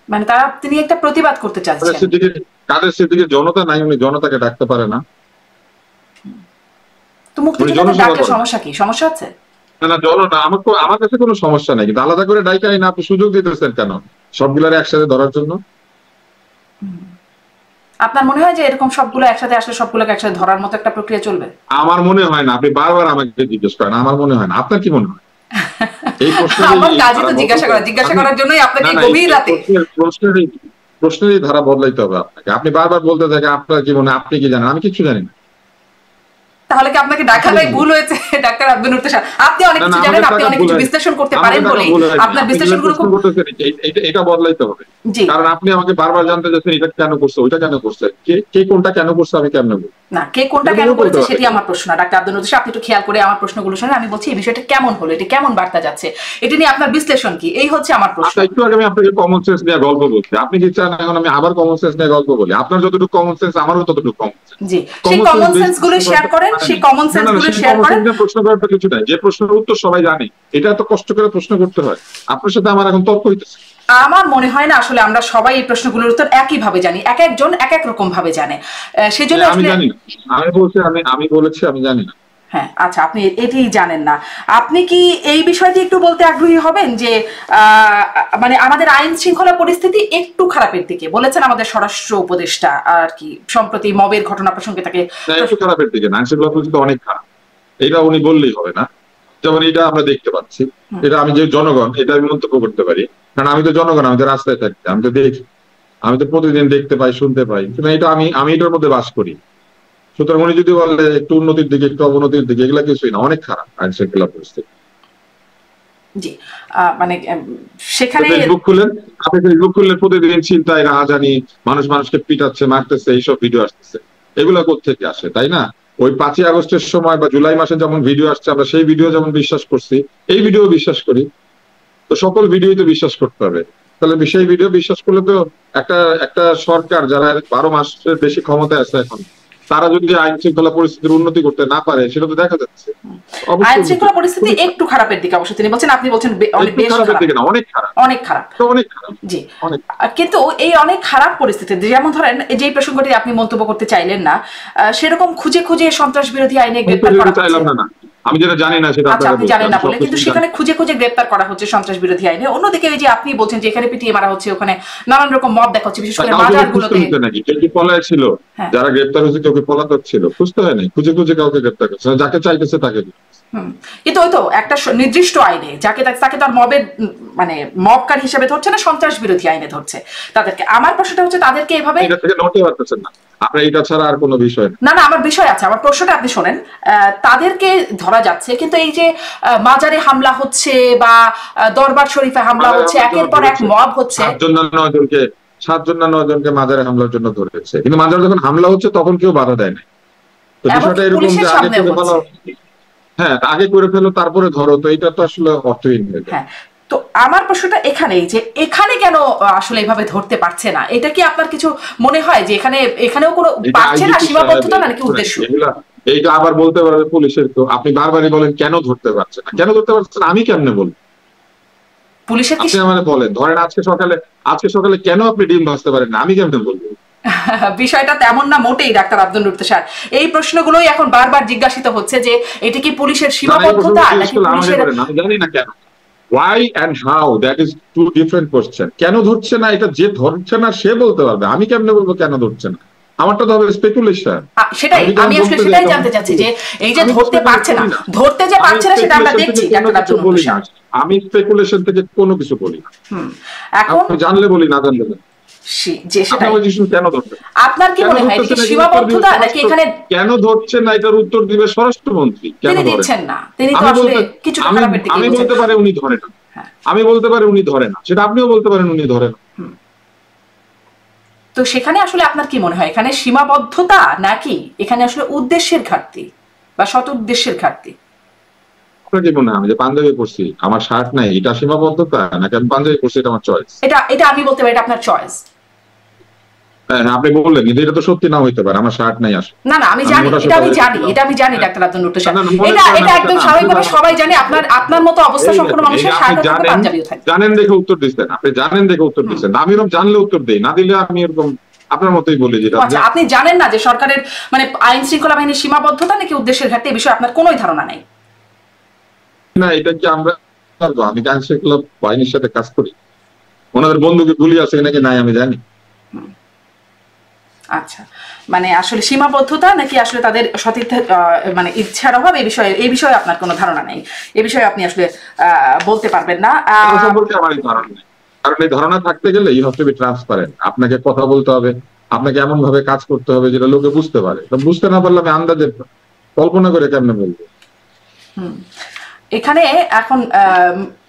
মানে তিনি একটা প্রতিবাদ করতে চাচ্ছেন। কাদের সিদ্দিকীর জনতা নাই, উনি জনতাকে ডাকতে পারে না? তো মুক্তিযোদ্ধাদের ডাকলে সমস্যা কি? সমস্যা আছে না, জনতা আমার কাছে কোনো সমস্যা নাই, কিন্তু আলাদা করে ডাইকা না আপনি সুযোগ দিতেছেন কেন সবগুলার একসাথে ধরার জন্য? আপনার মনে হয় যে এরকম সবগুলো একসাথে আসলে সবগুলোকে একসাথে ধরার মতো একটা প্রক্রিয়া চলবে? আমার মনে হয় না। আপনি বারবার আমাকে জিজ্ঞেস করেন, আমার মনে হয় না। আপনার কি মনে হয়? এই প্রশ্ন আমার কাজই তো জিজ্ঞাসা করার জন্যই আপনাকে গভীর রাতে প্রশ্নেরই ধারা বদলাইতে হবে আপনাকে। আপনি বারবার বলতে থাকেন আপনার কি মনে হয়, আপনি কি জানেন, আমি কিছু জানি না। তাহলে কি আপনাকে ডাকাটাই ভুল হয়েছে ডাক্তার আব্দুল লতিফ স্যার? আপনি অনেক কিছু জানেন, আপনি অনেক কিছু বিশ্লেষণ করতে পারেন বলেই আপনার বিশ্লেষণগুলো এটা বদলাইতে হবে। কারণ আপনি আমাকে বারবার জানতে চাচ্ছেন এটা কেন করছে, ওইটা কেন করছে, কে কোনটা কেন করছে, আমি কেমনে বলবো? না, কে কোনটা কেন করেছে সেটি আমার প্রশ্ন না ডাক্তার আব্দুল লতিফ স্যার, আপনি একটু খেয়াল করে আমার প্রশ্নগুলো শুনেন। আমি বলছি এই বিষয়টা কেমন হলো, এটা কেমন বার্তা যাচ্ছে, এটা নিয়ে আপনার বিশ্লেষণ কি, এই হচ্ছে আমার প্রশ্ন। একটু আগে আমি আপনাকে কমন সেন্স নিয়ে গল্প বলছি, আপনি কি চান এখন আমি আবার কমন সেন্স নিয়ে গল্প বলি? আপনার যতটুকু কমন সেন্স আমারও ততটুকু কমন সেন্স। জি, সেই কমন সেন্স গুলো শেয়ার করেন, সেই কমন সেন্স গুলো শেয়ার করেন। প্রশ্ন করার তো কিছু নাই, যে প্রশ্নের উত্তর সবাই জানে, এটা তো কষ্ট করে প্রশ্ন করতে হয়। আপনার সাথে আমার এখন তর্ক হইতেছে। আমার মনে হয় না আসলে আমরা সবাই এই প্রশ্নগুলোর উত্তর একই ভাবে জানি, এক একজন এক এক রকম ভাবে জানে, সেজন্য আমি জানি না। আমি বলেছি আমি জানি না। হ্যাঁ, আচ্ছা, আপনি এটাই জানেন না। আপনি কি এই বিষয়টি একটু বলতে আগ্রহী হবেন যে মানে আমাদের আইন শৃঙ্খলা পরিস্থিতি একটু খারাপের দিকে, বলেছেন আমাদের স্বরাষ্ট্র উপদেষ্টা আর কি সম্প্রতি মবের ঘটনা প্রসঙ্গে তাকে। একটু খারাপের দিকে না, আইন শৃঙ্খলা পরিস্থিতি অনেক খারাপ, এটা উনি বললেই হবে না। যেমন এটা আমরা দেখতে পাচ্ছি, এটা আমি যে জনগণ, এটা আমি মন্তব্য করতে পারি, কারণ আমি তো জনগণ, আমি তো রাস্তায় থাকি, আমি তো দেখি, আমি তো প্রতিদিন দেখতে পাই, শুনতে পাই, কিন্তু এটা আমি এটার মধ্যে বাস করি। সুতরাং উনি যদি বলে একটু উন্নতির দিকে, একটু অবনতির দিকে, এগুলা কিছুই না, অনেক খারাপ আইন শৃঙ্খলা পরিস্থিতি। জি, মানে সেখানে ফেসবুক খুলেন, আপনি ফেসবুক খুললে প্রতিদিন চিন্তায় রাহাজানি, মানুষ মানুষকে পিটাচ্ছে, মারতেছে, এইসব ভিডিও আসতেছে। এগুলা কোত্থেকে আসে, তাই না? ওই 5ই আগস্টের সময় বা জুলাই মাসে যেমন ভিডিও আসছে, আমরা সেই ভিডিও যেমন বিশ্বাস করছি, এই ভিডিও বিশ্বাস করি, তো সকল ভিডিওই তো বিশ্বাস করতে হবে। তাহলে সেই ভিডিও বিশ্বাস করলে তো একটা সরকার যারা 12 মাসের বেশি ক্ষমতায় আছে এখন, তারা যদি আইন শৃঙ্খলা পরিস্থিতির উন্নতি করতে না পারে, সেটা তো দেখা যাচ্ছে। আইন শৃঙ্খলা পরিস্থিতি একটু খারাপের দিকে অবশ্য তিনি বলছেন, আপনি বলছেন বেশ খারাপ, অনেক খারাপ, অনেক খারাপ, অনেক খারাপ। জি, কিন্তু এই অনেক খারাপ পরিস্থিতি, যেমন ধরেন যে প্রসঙ্গটি আপনি মন্তব্য করতে চাইলেন না, সেরকম খুঁজে খুঁজে সন্ত্রাস বিরোধী আইনে গ্রেফতার করা হচ্ছে। আমি যেটা জানি না সেটা আপনি জানেন না বলে, কিন্তু সেখানে খুঁজে খুঁজে গ্রেফতার করা হচ্ছে সন্ত্রাস বিরোধী আইনে। অন্যদিকে এই যে আপনি বলছেন যে এখানে পিটিয়ে মারা হচ্ছে, ওখানে নানান রকম মব দেখা হচ্ছে, বিশেষ করে বাজারগুলোতে। নাকি কেউ কি পলায় ছিল? যারা গ্রেফতার হয়েছে কেউ কি পলাতক ছিল? খুঁজতে হয় না, খুঁজে খুঁজে কাউকে গ্রেফতার করছে, যাকে চাইতেছে তাকে। কিন্তু ওই তো একটা নির্দিষ্ট আইনে তাকে তার মবের মানে মবকারী হিসেবে ধরছে না, সন্ত্রাস বিরোধী আইনে ধরছে তাদেরকে। আমার প্রশ্নটা হচ্ছে তাদেরকে এভাবে না, আপনার এটা ছাড়া আর কোনো বিষয় না। না, আমার বিষয় আছে, আমার প্রশ্নটা আপনি শোনেন। তাদেরকে ধরা যাচ্ছে, কিন্তু এই যে মাজারে হামলা হচ্ছে বা দরবার শরীফে হামলা হচ্ছে, একের পর এক মব হচ্ছে, 7 জন না 9 জনকে মাজারে হামলার জন্য ধরেছে, কিন্তু মাজারে যখন হামলা হচ্ছে তখন কেউ বাধা দেয় না। তো বিষয়টা এরকম যে আগে করে ফেলো, হ্যাঁ আগে করে ফেলো তারপরে ধরো, তো এটা তো আসলে অর্থহীন হয়ে যায়। তো আমার প্রশ্নটা এখানেই যে এখানে কেন আসলে এইভাবে ধরতে পারছে না? এটা কি আপনার কিছু মনে হয় যে এখানেও কোনো পারছে না, সীমাবদ্ধতা না নাকি উদ্দেশ্য? এইটা আবার বলতে পারবে পুলিশের, তো আপনি বারবারই বলেন কেন ধরতে পারছে না, কেন ধরতে পারছে না, আমি কেমনে বলবো? পুলিশের কি আপনি আমাকে বলেন, ধরেন আজকে সকালে কেন আপনি ডিম ভাজতে পারেন না, আমি কেমনে বলবো? বিষয়টা তেমন না মোটেই ডাক্তার আব্দুল লতিফ স্যার। এই প্রশ্নগুলোই এখন বারবার জিজ্ঞাসিত হচ্ছে যে এটা কি পুলিশের সীমাবদ্ধতা নাকি পুলিশের, আমি জানি না কেন। Why and how, that is two different question. কেন ধরছে না এটা যে ধরছে না সে বলতে পারবে, আমি কেমনে বলবো কেন ধরছে না? আমারটা তো হবে স্পেকুলেশন। সেটাই আমি আসলে সেটাই জানতে চাচ্ছি যে এই যে ধরতে পারছে না, ধরতে যে পারছে না সেটা আমরা দেখছি ডাক্তার আব্দুল লতিফ স্যার। আমি স্পেকুলেশন থেকে কোনো কিছু বলি না। এখন জানলে বলি, না জানলে না। আপনার কি মনে হয় এটা সীমাবদ্ধতা নাকি এখানে কেন ধরছে না এটার উত্তর দিবে স্বরাষ্ট্রমন্ত্রী। কেন দিচ্ছেন না? তিনি তো আসলে কিছুটা খারাপের দিকে আমি বলতে পারি উনি ধরে না, আমি বলতে পারি উনি ধরে না, সেটা আপনিও বলতে পারেন উনি ধরে না। তো সেখানে আসলে আপনার কি মনে হয় এখানে সীমাবদ্ধতা নাকি এখানে আসলে উদ্দেশ্যের ঘাটতি বা সৎ উদ্দেশ্যের ঘাটতি? আপনার কি মনে হয় আমি যে পাঞ্জাবি পরছি, আমার শার্ট নাই, এটা সীমাবদ্ধতা নাকি আমি পাঞ্জাবি পরছি এটা আমার চয়েস? এটা আমি বলতে পারি এটা আপনার চয়েস। হ্যাঁ আপনি বললেন, কিন্তু এটা তো সত্যি না হইতে পারে, আমার শার্ট নাই আসলে। না আমি জানি, এটা আমি জানি ডাক্তার আব্দুল লতিফ স্যার, এটা একদম স্বাভাবিকভাবে সবাই জানে। আপনার মতো অবস্থা সম্পন্ন মানুষের শার্ট থাকে, পাঞ্জাবিও থাকে। জানেন দেখে উত্তর দিচ্ছেন, আপনি জানেন দেখে উত্তর দিচ্ছেন, আমি এরকম জানলে উত্তর দেই, না দিলে আমি এরকম আপনার মতোই বলি। যেটা আচ্ছা, আপনি জানেন না যে সরকারের মানে আইন শৃঙ্খলা বাহিনীর সীমাবদ্ধতা নাকি উদ্দেশ্যের ঘাটতি, এই বিষয়ে আপনার কোনোই ধারণা নাই? না, এটা কি আমি আইন শৃঙ্খলা বাহিনীর সাথে কাজ করি, ওনাদের বন্দুকে গুলি আছে নাকি নাই আমি জানি। আচ্ছা, মানে আসলে সীমাবদ্ধতা নাকি আসলে তাদের সতীর্থ মানে ইচ্ছার অভাব, এই বিষয়ে আপনার কোনো ধারণা নেই, এই বিষয়ে আপনি আসলে বলতে পারবেন না। সম্পর্কে আমার ধারণা নেই, কারণ এই ধারণা থাকতে গেলে you have to be transparent. আপনাকে কথা বলতে হবে, আপনাকে এমন ভাবে কাজ করতে হবে যেটা লোকে বুঝতে পারে। বুঝতে না পারলে আমি আন্দাজে কল্পনা করে কেমনে বলবো। এখানে এখন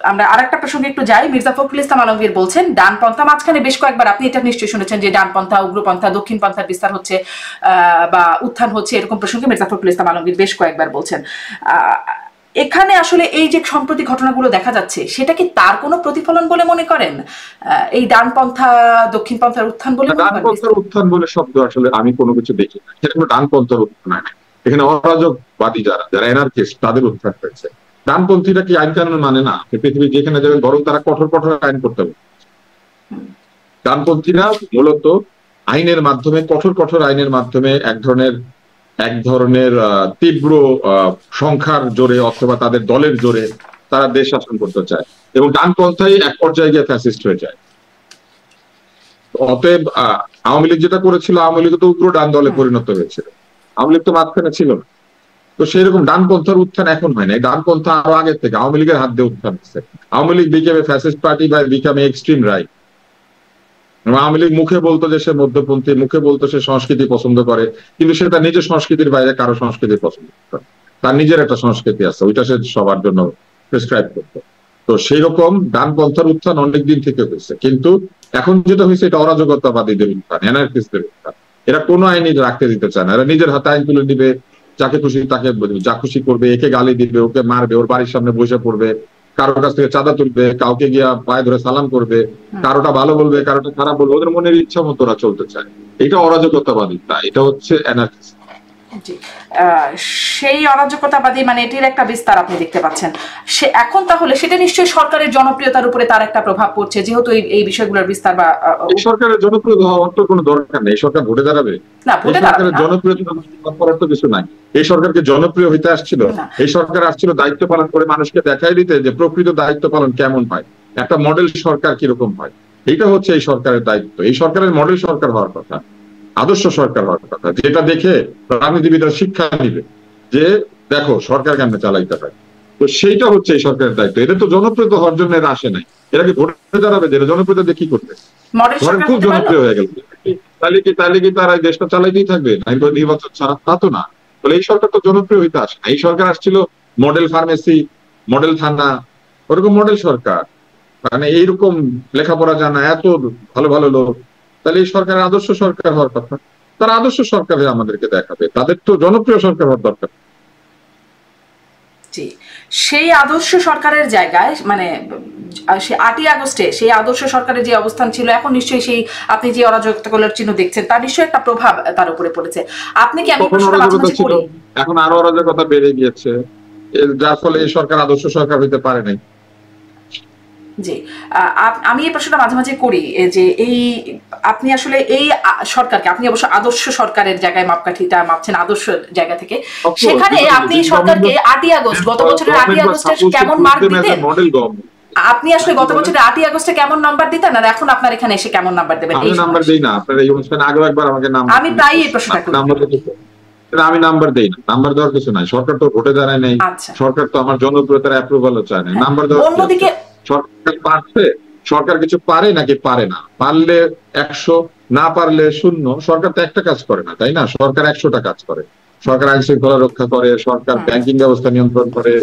আমরা আরেকটা প্রসঙ্গে একটু যাই। মির্জা ফখরুল ইসলাম আলমগীর বলছেন ডানপন্থা, মাঝখানে বেশ কয়েকবার আপনি এটা নিশ্চয়ই শুনেছেন যে ডানপন্থা, উগ্রপন্থা, দক্ষিণ পন্থার বিস্তার হচ্ছে বা উত্থান হচ্ছে, এরকম প্রসঙ্গে মির্জা ফখরুল ইসলাম আলমগীর বেশ কয়েকবার বলছেন। এখানে আসলে এই যে সম্প্রতি ঘটনাগুলো দেখা যাচ্ছে সেটা কি তার কোনো প্রতিফলন বলে মনে করেন? এই ডানপন্থা দক্ষিণ পন্থার উত্থান বলে? ডানপন্থার উত্থান বলে শব্দ আসলে আমি কোনো কিছু দেখি না, এটা কোনো ডানপন্থার উত্থান নয়। এখানে অরাজকবাদী যারা এনার্কিস্ট তাদের উত্থান হয়েছে। ডানপন্থীরা কি আইন কানুন মানে না? পৃথিবী যেখানে যাবেন বরং তারা কঠোর কঠোর আইন করতে হবে। ডানপন্থীরা মূলত আইনের মাধ্যমে, কঠোর কঠোর আইনের মাধ্যমে এক ধরনের তীব্র সংখ্যার জোরে অথবা তাদের দলের জোরে তারা দেশ শাসন করতে চায়, এবং ডানপন্থাই এক পর্যায়ে গিয়ে ফ্যাসিস্ট হয়ে যায়। অতএব আওয়ামী লীগ যেটা করেছিল, আওয়ামী লীগ তো উগ্র ডান দলে পরিণত হয়েছিল, আওয়ামী লীগ তো মাঝখানে ছিল না। তো সেই রকম ডানপন্থার উত্থান এখন হয় না, ডানপন্থা আরো আগের থেকে আওয়ামী লীগের হাত দিয়ে উত্থান হচ্ছে। আওয়ামী লীগ বিকেমে ফ্যাসিস্ট পার্টি বা বিকামে এক্সট্রিম রাইট। আওয়ামী লীগ মুখে বলতো যে সে মধ্যপন্থী, মুখে বলতো সে সংস্কৃতি পছন্দ করে, কিন্তু সে তার নিজের সংস্কৃতির বাইরে কারো সংস্কৃতি পছন্দ করে। তার নিজের একটা সংস্কৃতি আছে, ওইটা সে সবার জন্য প্রেসক্রাইব করতো। তো সেই রকম ডানপন্থার উত্থান অনেকদিন থেকে হয়েছে, কিন্তু এখন যেটা হয়েছে এটা অরাজকতাবাদীদের উত্থান, অ্যানার্কিস্টদের উত্থান। এরা কোনো আইনি রাখতে দিতে চায় না, এরা নিজের হাতে আইন তুলে দিবে, যাকে খুশি তাকে যা খুশি করবে, একে গালি দিবে, ওকে মারবে, ওর বাড়ির সামনে বসে পড়বে, কারোর কাছ থেকে চাঁদা তুলবে, কাউকে গিয়া পায়ে ধরে সালাম করবে, কারোটা ভালো বলবে, কারোটা খারাপ বলবে, ওদের মনের ইচ্ছা মতো ওরা চলতে চায়। এটা অরাজকতাবাদী, এটা হচ্ছে অ্যানার্কিস্ট। সেই অরাজকতাবাদী মানে এটির একটা বিস্তার আপনি দেখতে পাচ্ছেন। সে এখন তাহলে সেটা নিশ্চয়ই সরকারের জনপ্রিয়তার উপরে তার একটা প্রভাব পড়ছে, যেহেতু এই বিষয়গুলোর বিস্তার বা এই সরকারের জনপ্রিয় হওয়ার তো কোনো দরকার নেই। এই সরকার ভোটে দাঁড়াবে না, ভোটে দাঁড়াবে না, জনপ্রিয়তা করার তো কিছু নাই। এই সরকারকে জনপ্রিয় হইতে আসছিল, এই সরকার আসছিল দায়িত্ব পালন করে মানুষকে দেখাই দিতে যে প্রকৃত দায়িত্ব পালন কেমন হয়, একটা মডেল সরকার কিরকম হয়। এইটা হচ্ছে এই সরকারের দায়িত্ব। এই সরকারের মডেল সরকার হওয়ার কথা, আদর্শ সরকার হওয়ার কথা, যেটা দেখে রাজনীতিবিদরা শিক্ষা নিবে যে দেখো সরকার কেমনে চালাইতে হয়। তো সেইটা হচ্ছে এই সরকারের দায়িত্ব। এটা তো জনপ্রিয়তা হওয়ার জন্য এরা আসে নাই, এরা কি ভোটে দাঁড়াবে? যে জনপ্রিয়তা দিয়ে কি করবে? ধরেন খুব জনপ্রিয় হয়ে গেল, তাহলে কি তারা এই দেশটা চালাইতেই থাকবে নির্বাচন ছাড়া? তা তো না। বলে এই সরকার তো জনপ্রিয় হইতে আসে না। এই সরকার আসছিল মডেল ফার্মেসি, মডেল থানা, ওরকম মডেল সরকার, মানে এইরকম লেখাপড়া জানা এত ভালো ভালো লোক। তাহলে এই সরকারের আদর্শ সরকার হওয়ার কথা, তারা আদর্শ সরকার হয়ে আমাদেরকে দেখাবে, তাদের তো জনপ্রিয় সরকার হওয়ার দরকার। সেই আদর্শ সরকারের জায়গায় মানে 8ই আগস্টে সেই আদর্শ সরকারের যে অবস্থান ছিল, এখন নিশ্চয়ই সেই আপনি যে অরাজকতার চিহ্ন দেখছেন তার নিশ্চয়ই একটা প্রভাব তার উপরে পড়েছে। আপনি কি এখন আরো অরাজকতা বেড়ে গিয়েছে, যার ফলে এই সরকার আদর্শ সরকার হইতে পারে নাই। জি, আমি এই প্রশ্নটা মাঝে মাঝে করি যে এই আপনি আসলে এই সরকারকে, আপনি অবশ্য আদর্শ সরকারের জায়গায় মাপকাঠিটা মাপছেন আদর্শ জায়গা থেকে, সেখানে আপনি সরকারকে 8ই আগস্ট গত বছরের 8ই আগস্টে কেমন মার্ক দিতেন? আপনি আসলে গত বছরের 8ই আগস্টে কেমন নাম্বার দিতেন আর এখন আপনার এখানে এসে কেমন নাম্বার দেবেন? আমি নাম্বার দেই না, আপনারা এই অনুষ্ঠানে আগেও একবার আমাকে নাম্বার, আমি প্রায়ই এই প্রশ্নটা করি। আমি নাম্বার দেই না, নাম্বার দেওয়ার কিছু নাই। সরকার তো ভোটে দাঁড়ায় নাই, সরকার তো আমার জনপ্রিয়তার অ্যাপ্রুভালও চায় না। নাম্বার দেওয়ার অন্যদিকে সরকার পারছে, সরকার কিছু পারে নাকি পারে না, পারলে 100, না পারলে 0। সরকার তো একটা কাজ করে না, তাই না? সরকার 100টা কাজ করে। সরকার আইন শৃঙ্খলা রক্ষা করে, সরকার ব্যাংকিং ব্যবস্থা নিয়ন্ত্রণ করে,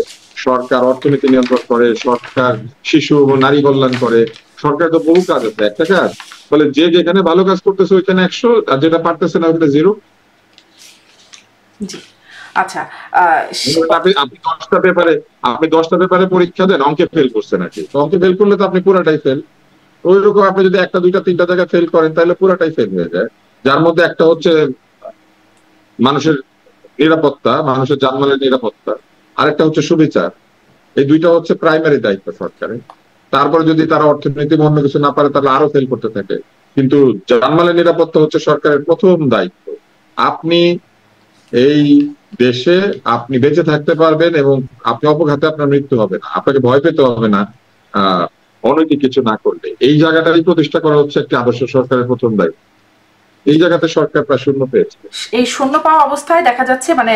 সরকার অর্থনীতি নিয়ন্ত্রণ করে, সরকার শিশু ও নারী কল্যাণ করে। সরকার তো বহু কাজ আছে, একটা কাজ বলে যে যেখানে ভালো কাজ করতেছে ওইখানে 100, আর যেটা পারতেছে না ওইখানে 0। আচ্ছা, আপনি 10টা পেপারে পরীক্ষা দেন, অঙ্কে ফেল করছেন নাকি? অঙ্কে ফেল করলে তো আপনি পুরাটাই ফেল। ওইরকম আপনি যদি 1টা 2টা 3টা জায়গায় ফেল করেন তাহলে পুরাটাই ফেল হয়ে যায়। যার মধ্যে একটা হচ্ছে মানুষের নিরাপত্তা, মানুষের জানমালের নিরাপত্তা, আরেকটা হচ্ছে সুবিচার। এই দুইটা হচ্ছে প্রাইমারি দায়িত্ব সরকারের। তারপরে যদি তারা অর্থনীতি অন্য কিছু না পারে তাহলে আরো ফেল করতে থাকে, কিন্তু জানমালের নিরাপত্তা হচ্ছে সরকারের প্রথম দায়িত্ব। আপনি এই দেশে আপনি বেঁচে থাকতে পারবেন এবং আপনি অপঘাতে আপনার মৃত্যু হবে না, আপনাকে ভয় পেতে হবে না অনৈতিক কিছু না করলে। এই জায়গাটাই প্রতিষ্ঠা করা হচ্ছে একটি আদর্শ সরকারের প্রথম দায়িত্ব। এই জায়গাতে সরকার প্রায় শূন্য পেয়েছে। এই শূন্য পাওয়া অবস্থায় দেখা যাচ্ছে মানে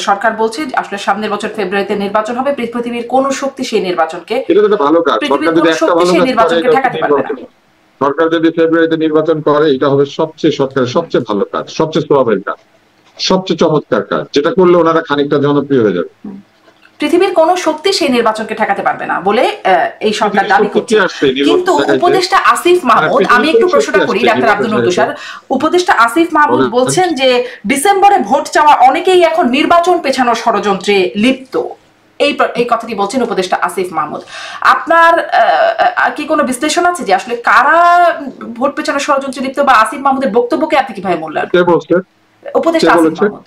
সরকার বলছে আসলে সামনের বছর ফেব্রুয়ারিতে নির্বাচন হবে, পৃথিবীর কোন শক্তি সেই নির্বাচনকে, এটা তো ভালো কাজ, সরকার যদি একটা ভালো কাজ করে, সরকার যদি ফেব্রুয়ারিতে নির্বাচন করে এটা হবে সরকারের সবচেয়ে ভালো কাজ, সবচেয়ে স্বভাবের কাজ, সবচেয়ে চমৎকার কাজ, যেটা করলে ওনারা খানিকটা জনপ্রিয় হয়ে যাবে। পৃথিবীর কোন শক্তি সেই নির্বাচনকে ঠেকাতে পারবে না বলে এই সরকার দাবি করছে। কিন্তু উপদেষ্টা আসিফ মাহমুদ, আমি একটু প্রশ্নটা করি ডাক্তার আব্দুল নূর তুষার, উপদেষ্টা আসিফ মাহমুদ বলছেন যে ডিসেম্বরে ভোট চাওয়া অনেকেই এখন নির্বাচন পেছানোর ষড়যন্ত্রে লিপ্ত। এই কথাটি বলছেন উপদেষ্টা আসিফ মাহমুদ। আপনার কি কোনো বিশ্লেষণ আছে যে আসলে কারা ভোট পেছানোর ষড়যন্ত্রে লিপ্ত, বা আসিফ মাহমুদের বক্তব্যকে আপনি কিভাবে মূল্যায়ন? উপদেষ্টা আসিফ মাহমুদ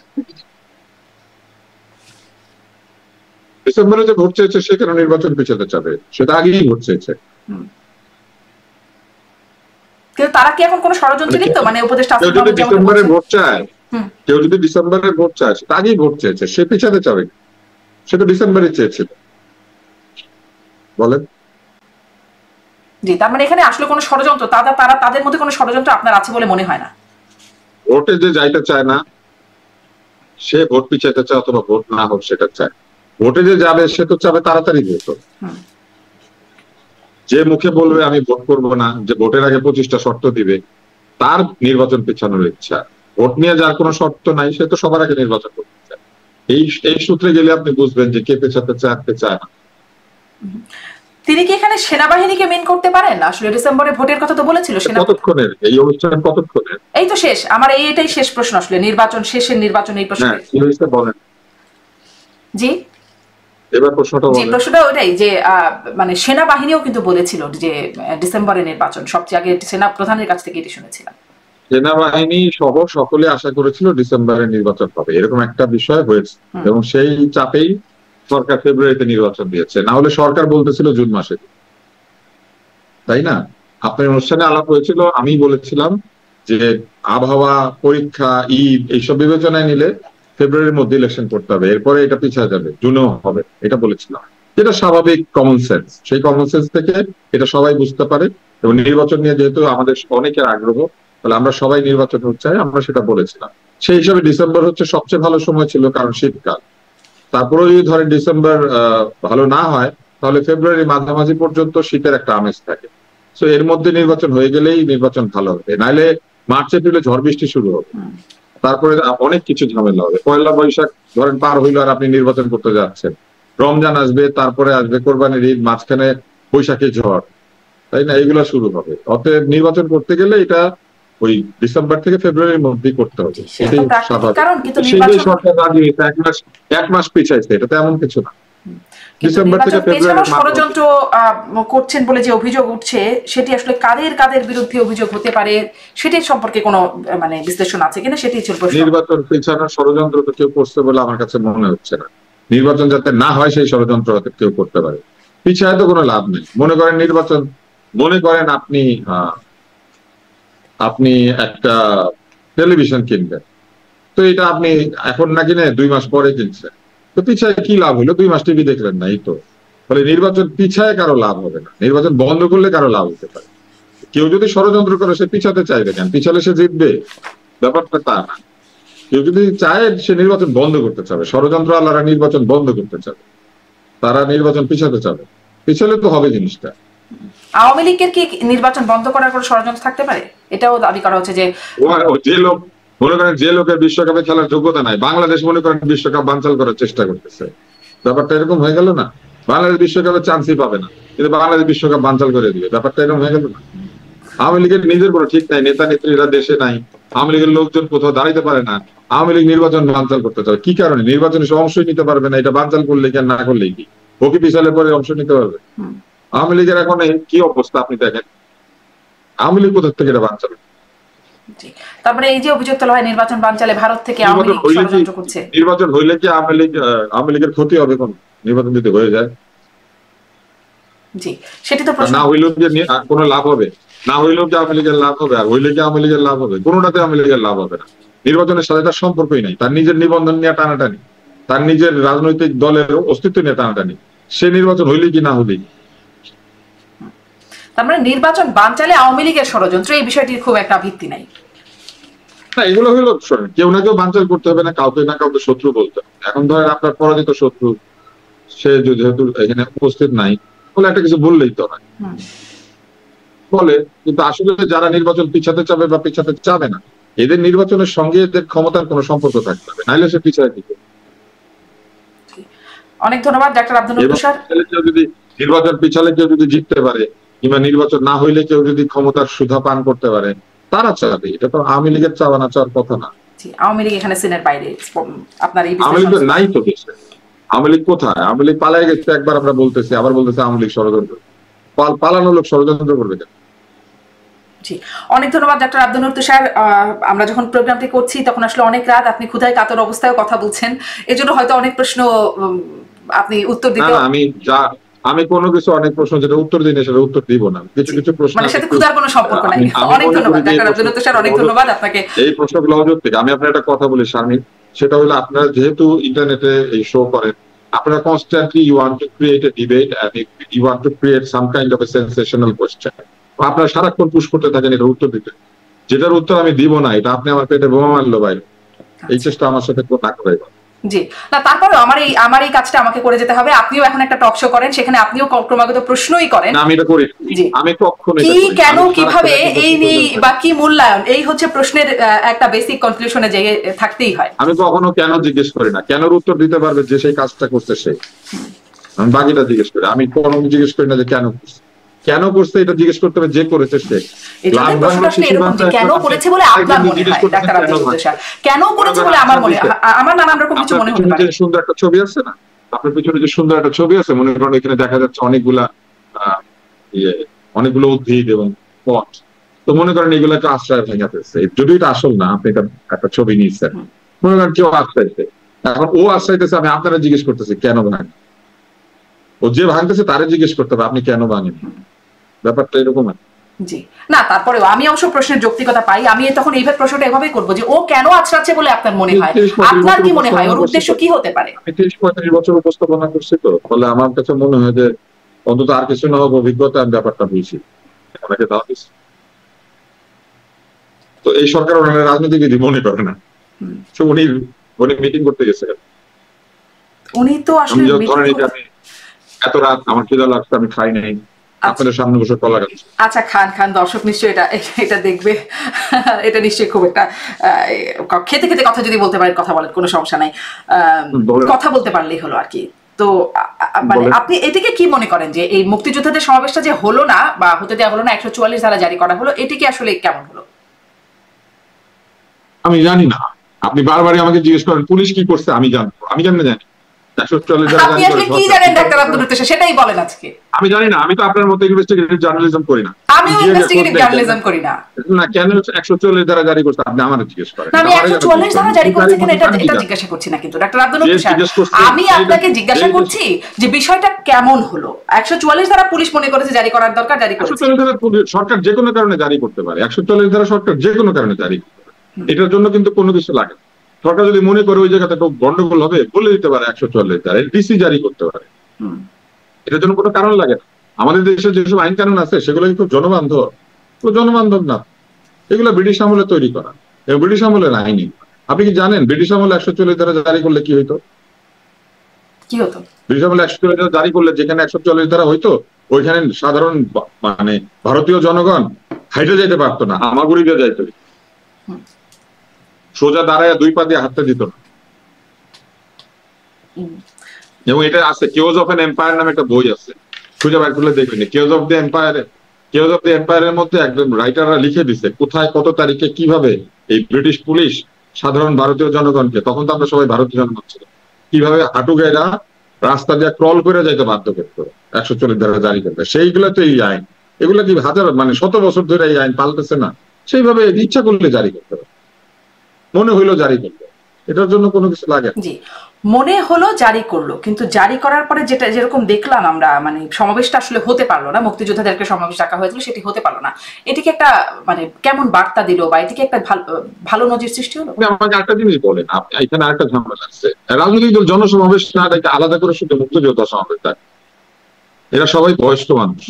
ডিসেম্বরে যে ভোট চেয়েছে সেখানে নির্বাচন পিছাতে চাবে, সেটা আগেই ভোট চেয়েছে। কিন্তু তারা কি এখন কোন ষড়যন্ত্রে লিপ্ত? মানে উপদেষ্টা আসিফ মাহমুদ ডিসেম্বরে ভোট চায়, কেউ যদি ডিসেম্বরে ভোট চায় সেটা আগেই ভোট চেয়েছে, সে পিছাতে চাবে, সেটা ডিসেম্বরে চেয়েছিল। বলেন। জি, তার মানে এখানে আসলে কোন ষড়যন্ত্র, তাদের মধ্যে কোন ষড়যন্ত্র আপনার আছে বলে মনে হয় না? ভোটে যে যাইতে চায় না সে ভোট পিছাইতে চায় অথবা ভোট না হোক সেটা চায়। ভোটে যে যাবে সে তো চাবে তাড়াতাড়ি ভোট। যে মুখে বলবে আমি ভোট করবো না, যে ভোটের আগে 25টা শর্ত দিবে, তার নির্বাচন পেছানোর ইচ্ছা। ভোট নিয়ে যার কোনো শর্ত নাই সে তো সবার আগে নির্বাচন করতে চায়। এই সূত্রে গেলে আপনি বুঝবেন যে কে পেছাতে চায় কে চায় না। তিনি কি এখানে সেনাবাহিনীকে মেন করতে পারেন? আসলে ডিসেম্বরে ভোটের কথা তো বলেছিল। কতক্ষণের এই অনুষ্ঠান? কতক্ষণের? এই তো শেষ, আমার এটাই শেষ প্রশ্ন আসলে, নির্বাচন শেষের নির্বাচন এই প্রশ্ন। বলেন জি এবার প্রশ্নটা জি, প্রশ্নটা ওইটাই যে মানে সেনাবাহিনীও কিন্তু বলেছিল যে ডিসেম্বরে নির্বাচন, সবচেয়ে আগে সেনা প্রধানের কাছ থেকে এটি শুনেছিলাম। সেনাবাহিনী সহ সকলে আশা করেছিল ডিসেম্বরে নির্বাচন হবে, এরকম একটা বিষয় হয়েছে এবং সেই চাপেই সরকার ফেব্রুয়ারিতে নির্বাচন দিয়েছে। না হলে সরকার বলতেছিল জুন মাসে, তাই না? আপনার অনুষ্ঠানে আলাপ হয়েছিল, আমি বলেছিলাম যে আবহাওয়া, পরীক্ষা, ঈদ এইসব বিবেচনায় নিলে ফেব্রুয়ারির মধ্যে ইলেকশন করতে হবে, এরপরে এটা পিছিয়ে যাবে, জুনেও হবে, এটা বলেছিলাম। যেটা স্বাভাবিক কমন সেন্স, সেই কমন সেন্স থেকে এটা সবাই বুঝতে পারে। এবং নির্বাচন নিয়ে যেহেতু আমাদের অনেকের আগ্রহ, তাহলে আমরা সবাই নির্বাচন চাই, আমরা সেটা বলেছিলাম। সেই হিসাবে ডিসেম্বর হচ্ছে সবচেয়ে ভালো সময় ছিল, কারণ শীতকাল। তারপরে যদি ধরেন ডিসেম্বর ভালো না হয়, তাহলে ফেব্রুয়ারি মাঝামাঝি পর্যন্ত শীতের একটা আমেজ থাকে। তো এর মধ্যে নির্বাচন হয়ে গেলেই নির্বাচন ভালো হবে, নাহলে মার্চ এপ্রিলে ঝড় বৃষ্টি শুরু হবে, তারপরে অনেক কিছু ঝামেলা হবে। পয়লা বৈশাখ ধরেন পার হইলো আর আপনি নির্বাচন করতে যাচ্ছেন, রমজান আসবে, তারপরে আসবে কোরবানির ঈদ, মাঝখানে বৈশাখী ঝড়, তাই না? এগুলো শুরু হবে। অতএব নির্বাচন করতে গেলে এটা ওই ডিসেম্বর থেকে ফেব্রুয়ারির মধ্যেই করতে হবে, এটাই স্বাভাবিক। সেই সরকার রাজি হয়েছে, এক মাস পিছাইছে, এটা তো এমন কিছু না। ডিসেম্বর থেকে ফেব্রুয়ারি ষড়যন্ত্র করছেন বলে যে অভিযোগ উঠছে, সেটি আসলে কাদের কাদের বিরুদ্ধে অভিযোগ হতে পারে সেটি সম্পর্কে কোনো মানে বিশ্লেষণ আছে কিনা, সেটি ছিল প্রশ্ন। নির্বাচন পিছানোর ষড়যন্ত্র তো কেউ করছে বলে আমার কাছে মনে হচ্ছে না। নির্বাচন যাতে না হয় সেই ষড়যন্ত্র কেউ করতে পারে, পিছায় তো কোনো লাভ নেই। মনে করেন নির্বাচন, মনে করেন আপনি একটা টেলিভিশন কিনবেন, তো এটা আপনি এখন না কিনে 2 মাস পরে কিনছেন, তো পিছায় কি লাভ হলো? 2 মাস টিভি দেখলেন না, এই তো। ফলে নির্বাচন পিছায় কারো লাভ হবে না, নির্বাচন বন্ধ করলে কারো লাভ হতে পারে। কেউ যদি ষড়যন্ত্র করে সে পিছাতে চাইবে কেন? পিছালে সে জিতবে, ব্যাপারটা তা না। কেউ যদি চায় সে নির্বাচন বন্ধ করতে চাবে, ষড়যন্ত্র আল্লাহরা নির্বাচন বন্ধ করতে চাবে, তারা নির্বাচন পিছাতে চাবে, পিছালে তো হবে জিনিসটা। আওয়ামী লীগের কি নির্বাচন বন্ধ করার কোনো ষড়যন্ত্র থাকতে পারে? এটাও দাবি করা হচ্ছে যে লোক মনে করেন, যে লোকের বিশ্বকাপে খেলার যোগ্যতা নাই, বাংলাদেশ মনে করেন বিশ্বকাপ বানচাল করার চেষ্টা করতেছে, ব্যাপারটা এরকম হয়ে গেল না? বাংলাদেশ বিশ্বকাপে চান্সই পাবে না, কিন্তু বাংলাদেশ বিশ্বকাপ বানচাল করে দিবে, ব্যাপারটা এরকম হয়ে গেল না? আওয়ামী লীগের নিজের কোনো ঠিক নাই, নেতা নেত্রীরা দেশে নাই, আওয়ামী লীগের লোকজন কোথাও দাঁড়াইতে পারে না, আওয়ামী লীগ নির্বাচন বানচাল করতে চাবে। কি কারণে? নির্বাচনে সে অংশই নিতে পারবে না, এটা বানচাল করলে কি আর না করলেই কি? ও কি পিছালে পরে অংশ নিতে পারবে? আওয়ামী লীগের এখন কি অবস্থা আপনি দেখেন, আওয়ামী লীগ কোথা থেকে এটা বানচাল? তারপরে এই যে অভিযোগ তোলা হয় নির্বাচন বানচালে ভারত থেকে আওয়ামী লীগ ষড়যন্ত্র করছে, নির্বাচন হইলে কি আওয়ামী লীগের ক্ষতি হবে? কোন নির্বাচন যদি হয়ে যায়, জি সেটি তো প্রশ্ন। না হইলেও যে কোনো লাভ হবে, না হইলেও কি আওয়ামী লীগের লাভ হবে, আর হইলে কি আওয়ামী লীগের লাভ হবে? কোনোটাতে আওয়ামী লীগের লাভ হবে না। নির্বাচনের সাথে তার সম্পর্কই নাই, তার নিজের নিবন্ধন নিয়ে টানাটানি, তার নিজের রাজনৈতিক দলের অস্তিত্ব নিয়ে টানাটানি, সে নির্বাচন হইলে কি না হইলেই। তার মানে নির্বাচন বানচালে আওয়ামী লীগের ষড়যন্ত্র, এই বিষয়টির খুব একটা ভিত্তি নাই। না, এগুলো হইলো কেউ না কেউ বানচাল করতে হবে, না কাউকে না কাউকে শত্রু বলতে হবে। এখন ধরেন আপনার পরাজিত শত্রু, সে যেহেতু এখানে উপস্থিত নাই, বলে একটা কিছু বললেই তো হয়, বলে। কিন্তু আসলে যারা নির্বাচন পিছাতে চাবে বা পিছাতে চাবে না, এদের নির্বাচনের সঙ্গে এদের ক্ষমতার কোনো সম্পর্ক থাকতে হবে, নাইলে সে পিছায় দিবে। অনেক ধন্যবাদ ডাক্তার আব্দুল নূর তুষার। কেউ যদি নির্বাচন পিছালে কেউ যদি জিততে পারে, কিংবা নির্বাচন না হইলে কেউ যদি ক্ষমতার সুধা পান করতে পারে, তারা চাবে। এটা তো আওয়ামী লীগের চাওয়া না চাওয়ার কথা না। আওয়ামী লীগ এখানে সিনের বাইরে, আপনার এই আওয়ামী লীগ নাই তো দেশে। আওয়ামী লীগ কোথায়? আওয়ামী লীগ পালাই গেছে, একবার আমরা বলতেছি, আবার বলতেছি আওয়ামী লীগ ষড়যন্ত্র। পালানো লোক ষড়যন্ত্র করবে কেন? জি অনেক ধন্যবাদ ডাক্তার আব্দুল নূর তুষার। আমরা যখন প্রোগ্রামটি করছি তখন আসলে অনেক রাত, আপনি ক্ষুধায় কাতর অবস্থায় কথা বলছেন, এজন্য হয়তো অনেক প্রশ্ন আপনি উত্তর দিতে। আমি কোনো কিছু অনেক প্রশ্ন যেটা উত্তর দিই না সেটা উত্তর দিব না। কিছু কিছু প্রশ্ন মানে সাথে ক্ষুধার কোনো সম্পর্ক নাই। অনেক ধন্যবাদ ডাক্তার আব্দুল নূর তুষার, অনেক ধন্যবাদ আপনাকে। এই প্রশ্নগুলো অযৌক্তিক। আমি আপনার একটা কথা বলি শারমিন, সেটা হলো আপনারা যেহেতু ইন্টারনেটে এই শো করেন, আপনারা constantly you want to create a debate and you want to create some kind of a sensational question. আপনারা সারাক্ষণ পুশ করতে থাকেন এটা উত্তর দিতে, যেটার উত্তর আমি দিব না, এটা আপনি আমার পেটে বোমা মারলো ভাই, এই চেষ্টা আমার সাথে না করাই ভালো। জি, না তারপরেও আমার এই কাজটা আমাকে করে যেতে হবে। আপনিও এখন একটা টক শো করেন, সেখানে আপনিও ক্রমাগত প্রশ্নই করেন। আমি এটা করি, আমি কখনো কি কেন কিভাবে এই নিয়ে বা কি মূল্যায়ন, এই হচ্ছে প্রশ্নের একটা বেসিক কনক্লুশনে যে থাকতেই হয়। আমি কখনো কেন জিজ্ঞেস করি না, কেনর উত্তর দিতে পারবে যে সেই কাজটা করছে সে, আমি বাকিটা জিজ্ঞেস করি। আমি কোনো জিজ্ঞেস করি না যে কেন করছে, কেন করছে এটা জিজ্ঞেস করতে হবে যে করেছে সে। কেন করেছে বলে আপনার মনে হয় ডাক্তার আব্দুল নূর তুষার, কেন করেছে বলে আমার মনে হয়, আমার নানান রকম কিছু মনে হতে পারে। সুন্দর একটা ছবি আছে না আপনার পিছনে, যে সুন্দর একটা ছবি আছে, মনে করেন এখানে দেখা যাচ্ছে অনেকগুলো উদ্ভিদ এবং পথ, তো মনে করেন এগুলো একটা আশ্রয় ভেঙে ফেলছে, যদি এটা আসল না, আপনি একটা ছবি নিয়েছেন, মনে করেন কেউ আশ্রয়তে, এখন ও আশ্রয়তেছে, আমি আপনারা জিজ্ঞেস করতেছি কেন ভাঙে, ও যে ভাঙতেছে তারে জিজ্ঞেস করতে হবে আপনি কেন ভাঙেন, ব্যাপারটা এরকম। জি, না তারপরেও আমি অবশ্য প্রশ্নের যৌক্তিকতা পাই। আমি তখন এইভাবে প্রশ্নটা এভাবেই করবো যে ও কেন আছড়াচ্ছে বলে আপনার মনে হয়, আপনার কি মনে হয় ওর উদ্দেশ্য কি হতে পারে? আমি 30-35 বছর উপস্থাপনা করছি, তো ফলে আমার কাছে মনে হয় যে অন্তত আর কিছু না হোক অভিজ্ঞতা আমি ব্যাপারটা বুঝি, আমাকে দাও দিচ্ছি। তো এই সরকার ওনার রাজনীতিবিদ মনে করে না, উনি মিটিং করতে গেছে, উনি তো আসলে ধরেন আমি এত রাত আমার খিদা লাগছে, আমি খাই নাই, আপনাদের সামনে বসে কলা খাচ্ছি। আচ্ছা খান, দর্শক নিশ্চয়ই এটা দেখবে, এটা নিশ্চয়ই খুব একটা খেতে খেতে কথা যদি বলতে পারেন কথা বলেন, কোনো সমস্যা নাই, কথা বলতে পারলেই হলো আর কি। তো মানে আপনি এটিকে কি মনে করেন যে এই মুক্তিযোদ্ধাদের সমাবেশটা যে হলো না বা হতে দেওয়া হলো না, 144 ধারা জারি করা হলো, এটিকে আসলে কেমন হলো? আমি জানি না, আপনি বারবারই আমাকে জিজ্ঞেস করেন পুলিশ কি করছে, আমি জানবো, আমি কেমনে জানি? আপনি আসলে কি জানেন ডাক্তার আব্দুল নূর তুষার, সেটাই বলেন আজকে। আমি জানি না, আমি তো আপনার মতো ইনভেস্টিগেটিভ জার্নালিজম করি না। আমিও ইনভেস্টিগেটিভ জার্নালিজম করি না। না, কেন 144 ধারা জারি করতে আপনি আমারে জিজ্ঞেস করেন? আমি 144 ধারা জারি করতে কেন এটা জিজ্ঞাসা করছি না কিন্তু ডাক্তার আব্দুল নূর তুষার, আমি আপনাকে জিজ্ঞাসা করছি যে বিষয়টা কেমন হলো। 144 ধারা পুলিশ মনে করেছে জারি করার দরকার, জারি করেছে। 144 ধারা সরকার যে কোনো কারণে জারি করতে পারে, 144 ধারা সরকার যে কোনো কারণে জারি করতে পারে, এটার জন্য কিন্তু কোনো কিছু লাগে না। সরকার যদি মনে করে ওই জায়গাতে একটু গন্ডগোল হবে, বলে দিতে পারে 144 ধারা, ডিসি জারি করতে পারে, এটার জন্য কোনো কারণ লাগে না। আমাদের দেশে যেসব আইন কানুন আছে সেগুলো খুব জনবান্ধব না, এগুলো ব্রিটিশ আমলে তৈরি করা, এবং ব্রিটিশ আমলের আইনই। আপনি কি জানেন ব্রিটিশ আমলে 144 ধারা জারি করলে কি হইতো? ব্রিটিশ আমলে 144 ধারা জারি করলে যেখানে 144 ধারা হইতো, ওইখানে সাধারণ মানে ভারতীয় জনগণ হাইটে যেতে পারতো না, হামাগুড়ি দিয়ে যাইতো, সোজা দাঁড়ায় 2 পা দিয়ে হাঁটতে দিত না। এবং এটা আছে, কেওজ অফ এন এম্পায়ার নামে একটা বই আছে, খুঁজে বের করলে দেখবেন। কেওজ অফ দ্য এম্পায়ারের মধ্যে একদম রাইটাররা লিখে দিছে কোথায় কত তারিখে কিভাবে এই ব্রিটিশ পুলিশ সাধারণ ভারতীয় জনগণকে, তখন তো আমরা সবাই ভারতীয় জনগণ ছিল, কিভাবে হাঁটু গায়েরা রাস্তা দিয়ে ক্রল করে যাইতে বাধ্য করতো 144 ধারা জারি করতে। সেইগুলো তো এই আইন, এগুলো কি মানে 100 বছর ধরে এই আইন পাল্টেছে না, সেইভাবে ইচ্ছা করলে জারি করতে হবে, মনে হইলো জারি করতে, এটার জন্য কোনো কিছু লাগে না। জি, মনে হলো জারি করলো, কিন্তু জারি করার পরে যেরকম দেখলাম আমরা, মানে সমাবেশটা আসলে হতে পারলো না, মুক্তিযোদ্ধাদেরকে সমাবেশ ডাকা হয়েছিল সেটি হতে পারলো না, এটিকে একটা মানে কেমন বার্তা দিল বা এটিকে একটা ভালো নজির সৃষ্টি হলো? আমাকে একটা জিনিস বলেন, এখানে আরেকটা ঝামেলা আছে, রাজনৈতিক দল জনসমাবেশ না ডাকে আলাদা করে শুধু মুক্তিযোদ্ধা সমাবেশ ডাকে, এরা সবাই বয়স্ক মানুষ,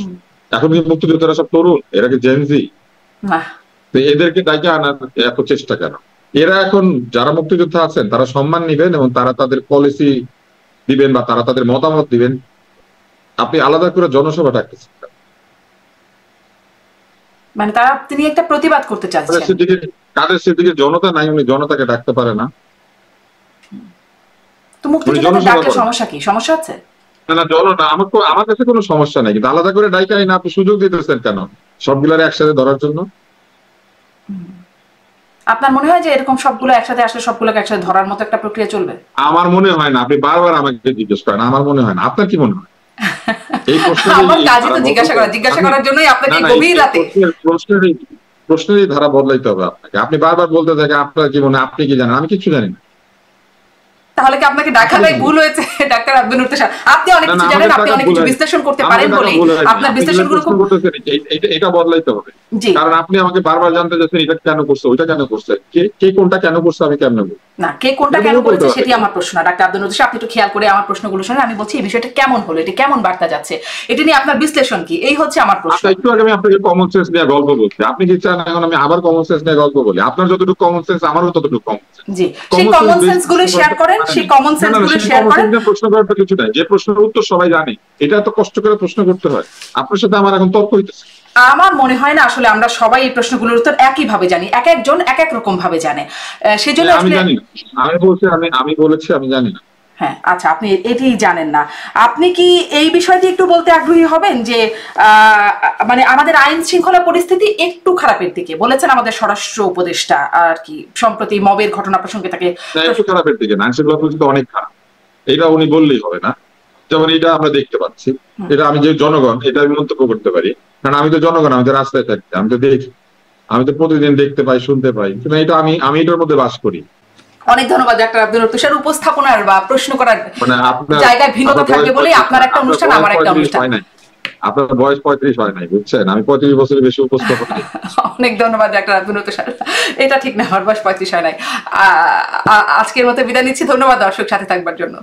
এখন কি মুক্তিযোদ্ধারা সব তরুণ, এরা কি জেনজি? এদেরকে ডাকে আনার এত চেষ্টা কেন? এরা এখন যারা মুক্তিযোদ্ধা আছেন তারা সম্মান নিবেন এবং তারা তাদের পলিসি দিবেন বা তারা তাদের মতামত দিবেন, আপনি আলাদা করে জনসভা ডাকতেছেন, মানে তিনি একটা প্রতিবাদ করতে চাচ্ছেন। কাদের সেদিকে জনতা নাই, উনি জনতাকে ডাকতে পারে না। তো মুক্তিযোদ্ধাদের ডাকলে সমস্যা কি? সমস্যা আছে না, জনতা আমার কাছে কোনো সমস্যা নাই, কিন্তু আলাদা করে ডাইকা না আপনি সুযোগ দিতেছেন কেন সবগুলার একসাথে ধরার জন্য? আপনার মনে হয় যে এরকম সবগুলো একসাথে আসলে সবগুলোকে একসাথে ধরার মতো একটা প্রক্রিয়া চলবে? আমার মনে হয় না, আপনি বারবার আমাকে জিজ্ঞেস করেন, আমার মনে হয় না, আপনার কি মনে হয়? এই জিজ্ঞাসা করার জন্যই আপনাকে গভীর রাতে প্রশ্নেরই ধারা বদলাইতে হবে আপনাকে। আপনি বারবার বলতে থাকেন আপনার কি মনে হয়, আপনি কি জানেন, আমি কিছু জানি না। তাহলে কি আপনাকে ডাকাটাই ভুল হয়েছে ডাক্তার আব্দুল নূর তুষার? আপনি অনেক কিছু জানেন, আপনি অনেক কিছু বিশ্লেষণ করতে পারেন বলে আপনার বিশ্লেষণগুলো খুব এটা বদলাইতে হবে। কারণ আপনি আমাকে বারবার জানতে চাচ্ছেন এটা কেন করছে, ওইটা কেন করছে, কে কোনটা কেন করছে আমি কেন বলবো না, কে কোনটা কেন করেছে সেটি আমার প্রশ্ন না ডাক্তার আব্দুল নূর তুষার। আপনি একটু খেয়াল করে আমার প্রশ্নগুলো শুনে, আমি বলছি এই বিষয়টা কেমন হলো, এটা কেমন বার্তা যাচ্ছে, এটা নিয়ে আপনার বিশ্লেষণ কি, এই হচ্ছে আমার প্রশ্ন। একটু আগে আমি আপনাকে কমন সেন্স নিয়ে গল্প বলছি, আপনি কি চান এখন আমি আবার কমন সেন্স নিয়ে গল্প বলি? আপনার যতটুকু কমন সেন্স আমারও ততটুকু কমন সেন্স। জি, সেই কমন সেন্স গুলো শেয়ার করেন, সেই কমন সেন্স গুলো শেয়ার করেন। প্রশ্ন করার কিছু নাই, যে প্রশ্নের উত্তর সবাই জানে, এটা এত কষ্ট করে প্রশ্ন করতে হয়? আপনার সাথে আমার এখন তর্ক হইতেছে। আমার মনে হয় না আসলে আমরা সবাই এই প্রশ্নগুলোর উত্তর একই ভাবে জানি, এক একজন এক এক রকম ভাবে জানে, সেজন্য আমি জানি না, আমি বলেছি আমি জানি না। হ্যাঁ, আচ্ছা, আপনি এটাই জানেন না। আপনি কি এই বিষয়টি একটু বলতে আগ্রহী হবেন যে মানে আমাদের আইন শৃঙ্খলা পরিস্থিতি একটু খারাপের দিকে, বলেছেন আমাদের স্বরাষ্ট্র উপদেষ্টা আর কি সম্প্রতি মবের ঘটনা প্রসঙ্গে তাকে একটু খারাপের দিকে না, আইন শৃঙ্খলা পরিস্থিতি অনেক খারাপ, এটা উনি বললেই হবে না। যেমন এটা আমরা দেখতে পাচ্ছি, এটা আমি যে জনগণ এটা আমি মন্তব্য করতে পারি, কারণ আমি তো জনগণ, আমি তো রাস্তায় থাকতে, আমি তো দেখি, আমি তো প্রতিদিন দেখতে পাই শুনতে পাই, কিন্তু এটা আমি এটার মধ্যে বাস করি। অনেক ধন্যবাদ ডাক্তার আব্দুল নূর তুষার। উপস্থাপনার বা প্রশ্ন করার মানে জায়গায় ভিন্নতা থাকবে বলে আপনার একটা অনুষ্ঠান আমার একটা অনুষ্ঠান। আপনার বয়স 35 হয় নাই, বুঝছেন? আমি 35 বছরের বেশি উপস্থাপন। অনেক ধন্যবাদ ডাক্তার আব্দুল নূর তুষার। এটা ঠিক না, আমার বয়স 35 হয় নাই। আজকের মতো বিদায় নিচ্ছি, ধন্যবাদ দর্শক সাথে থাকবার জন্য।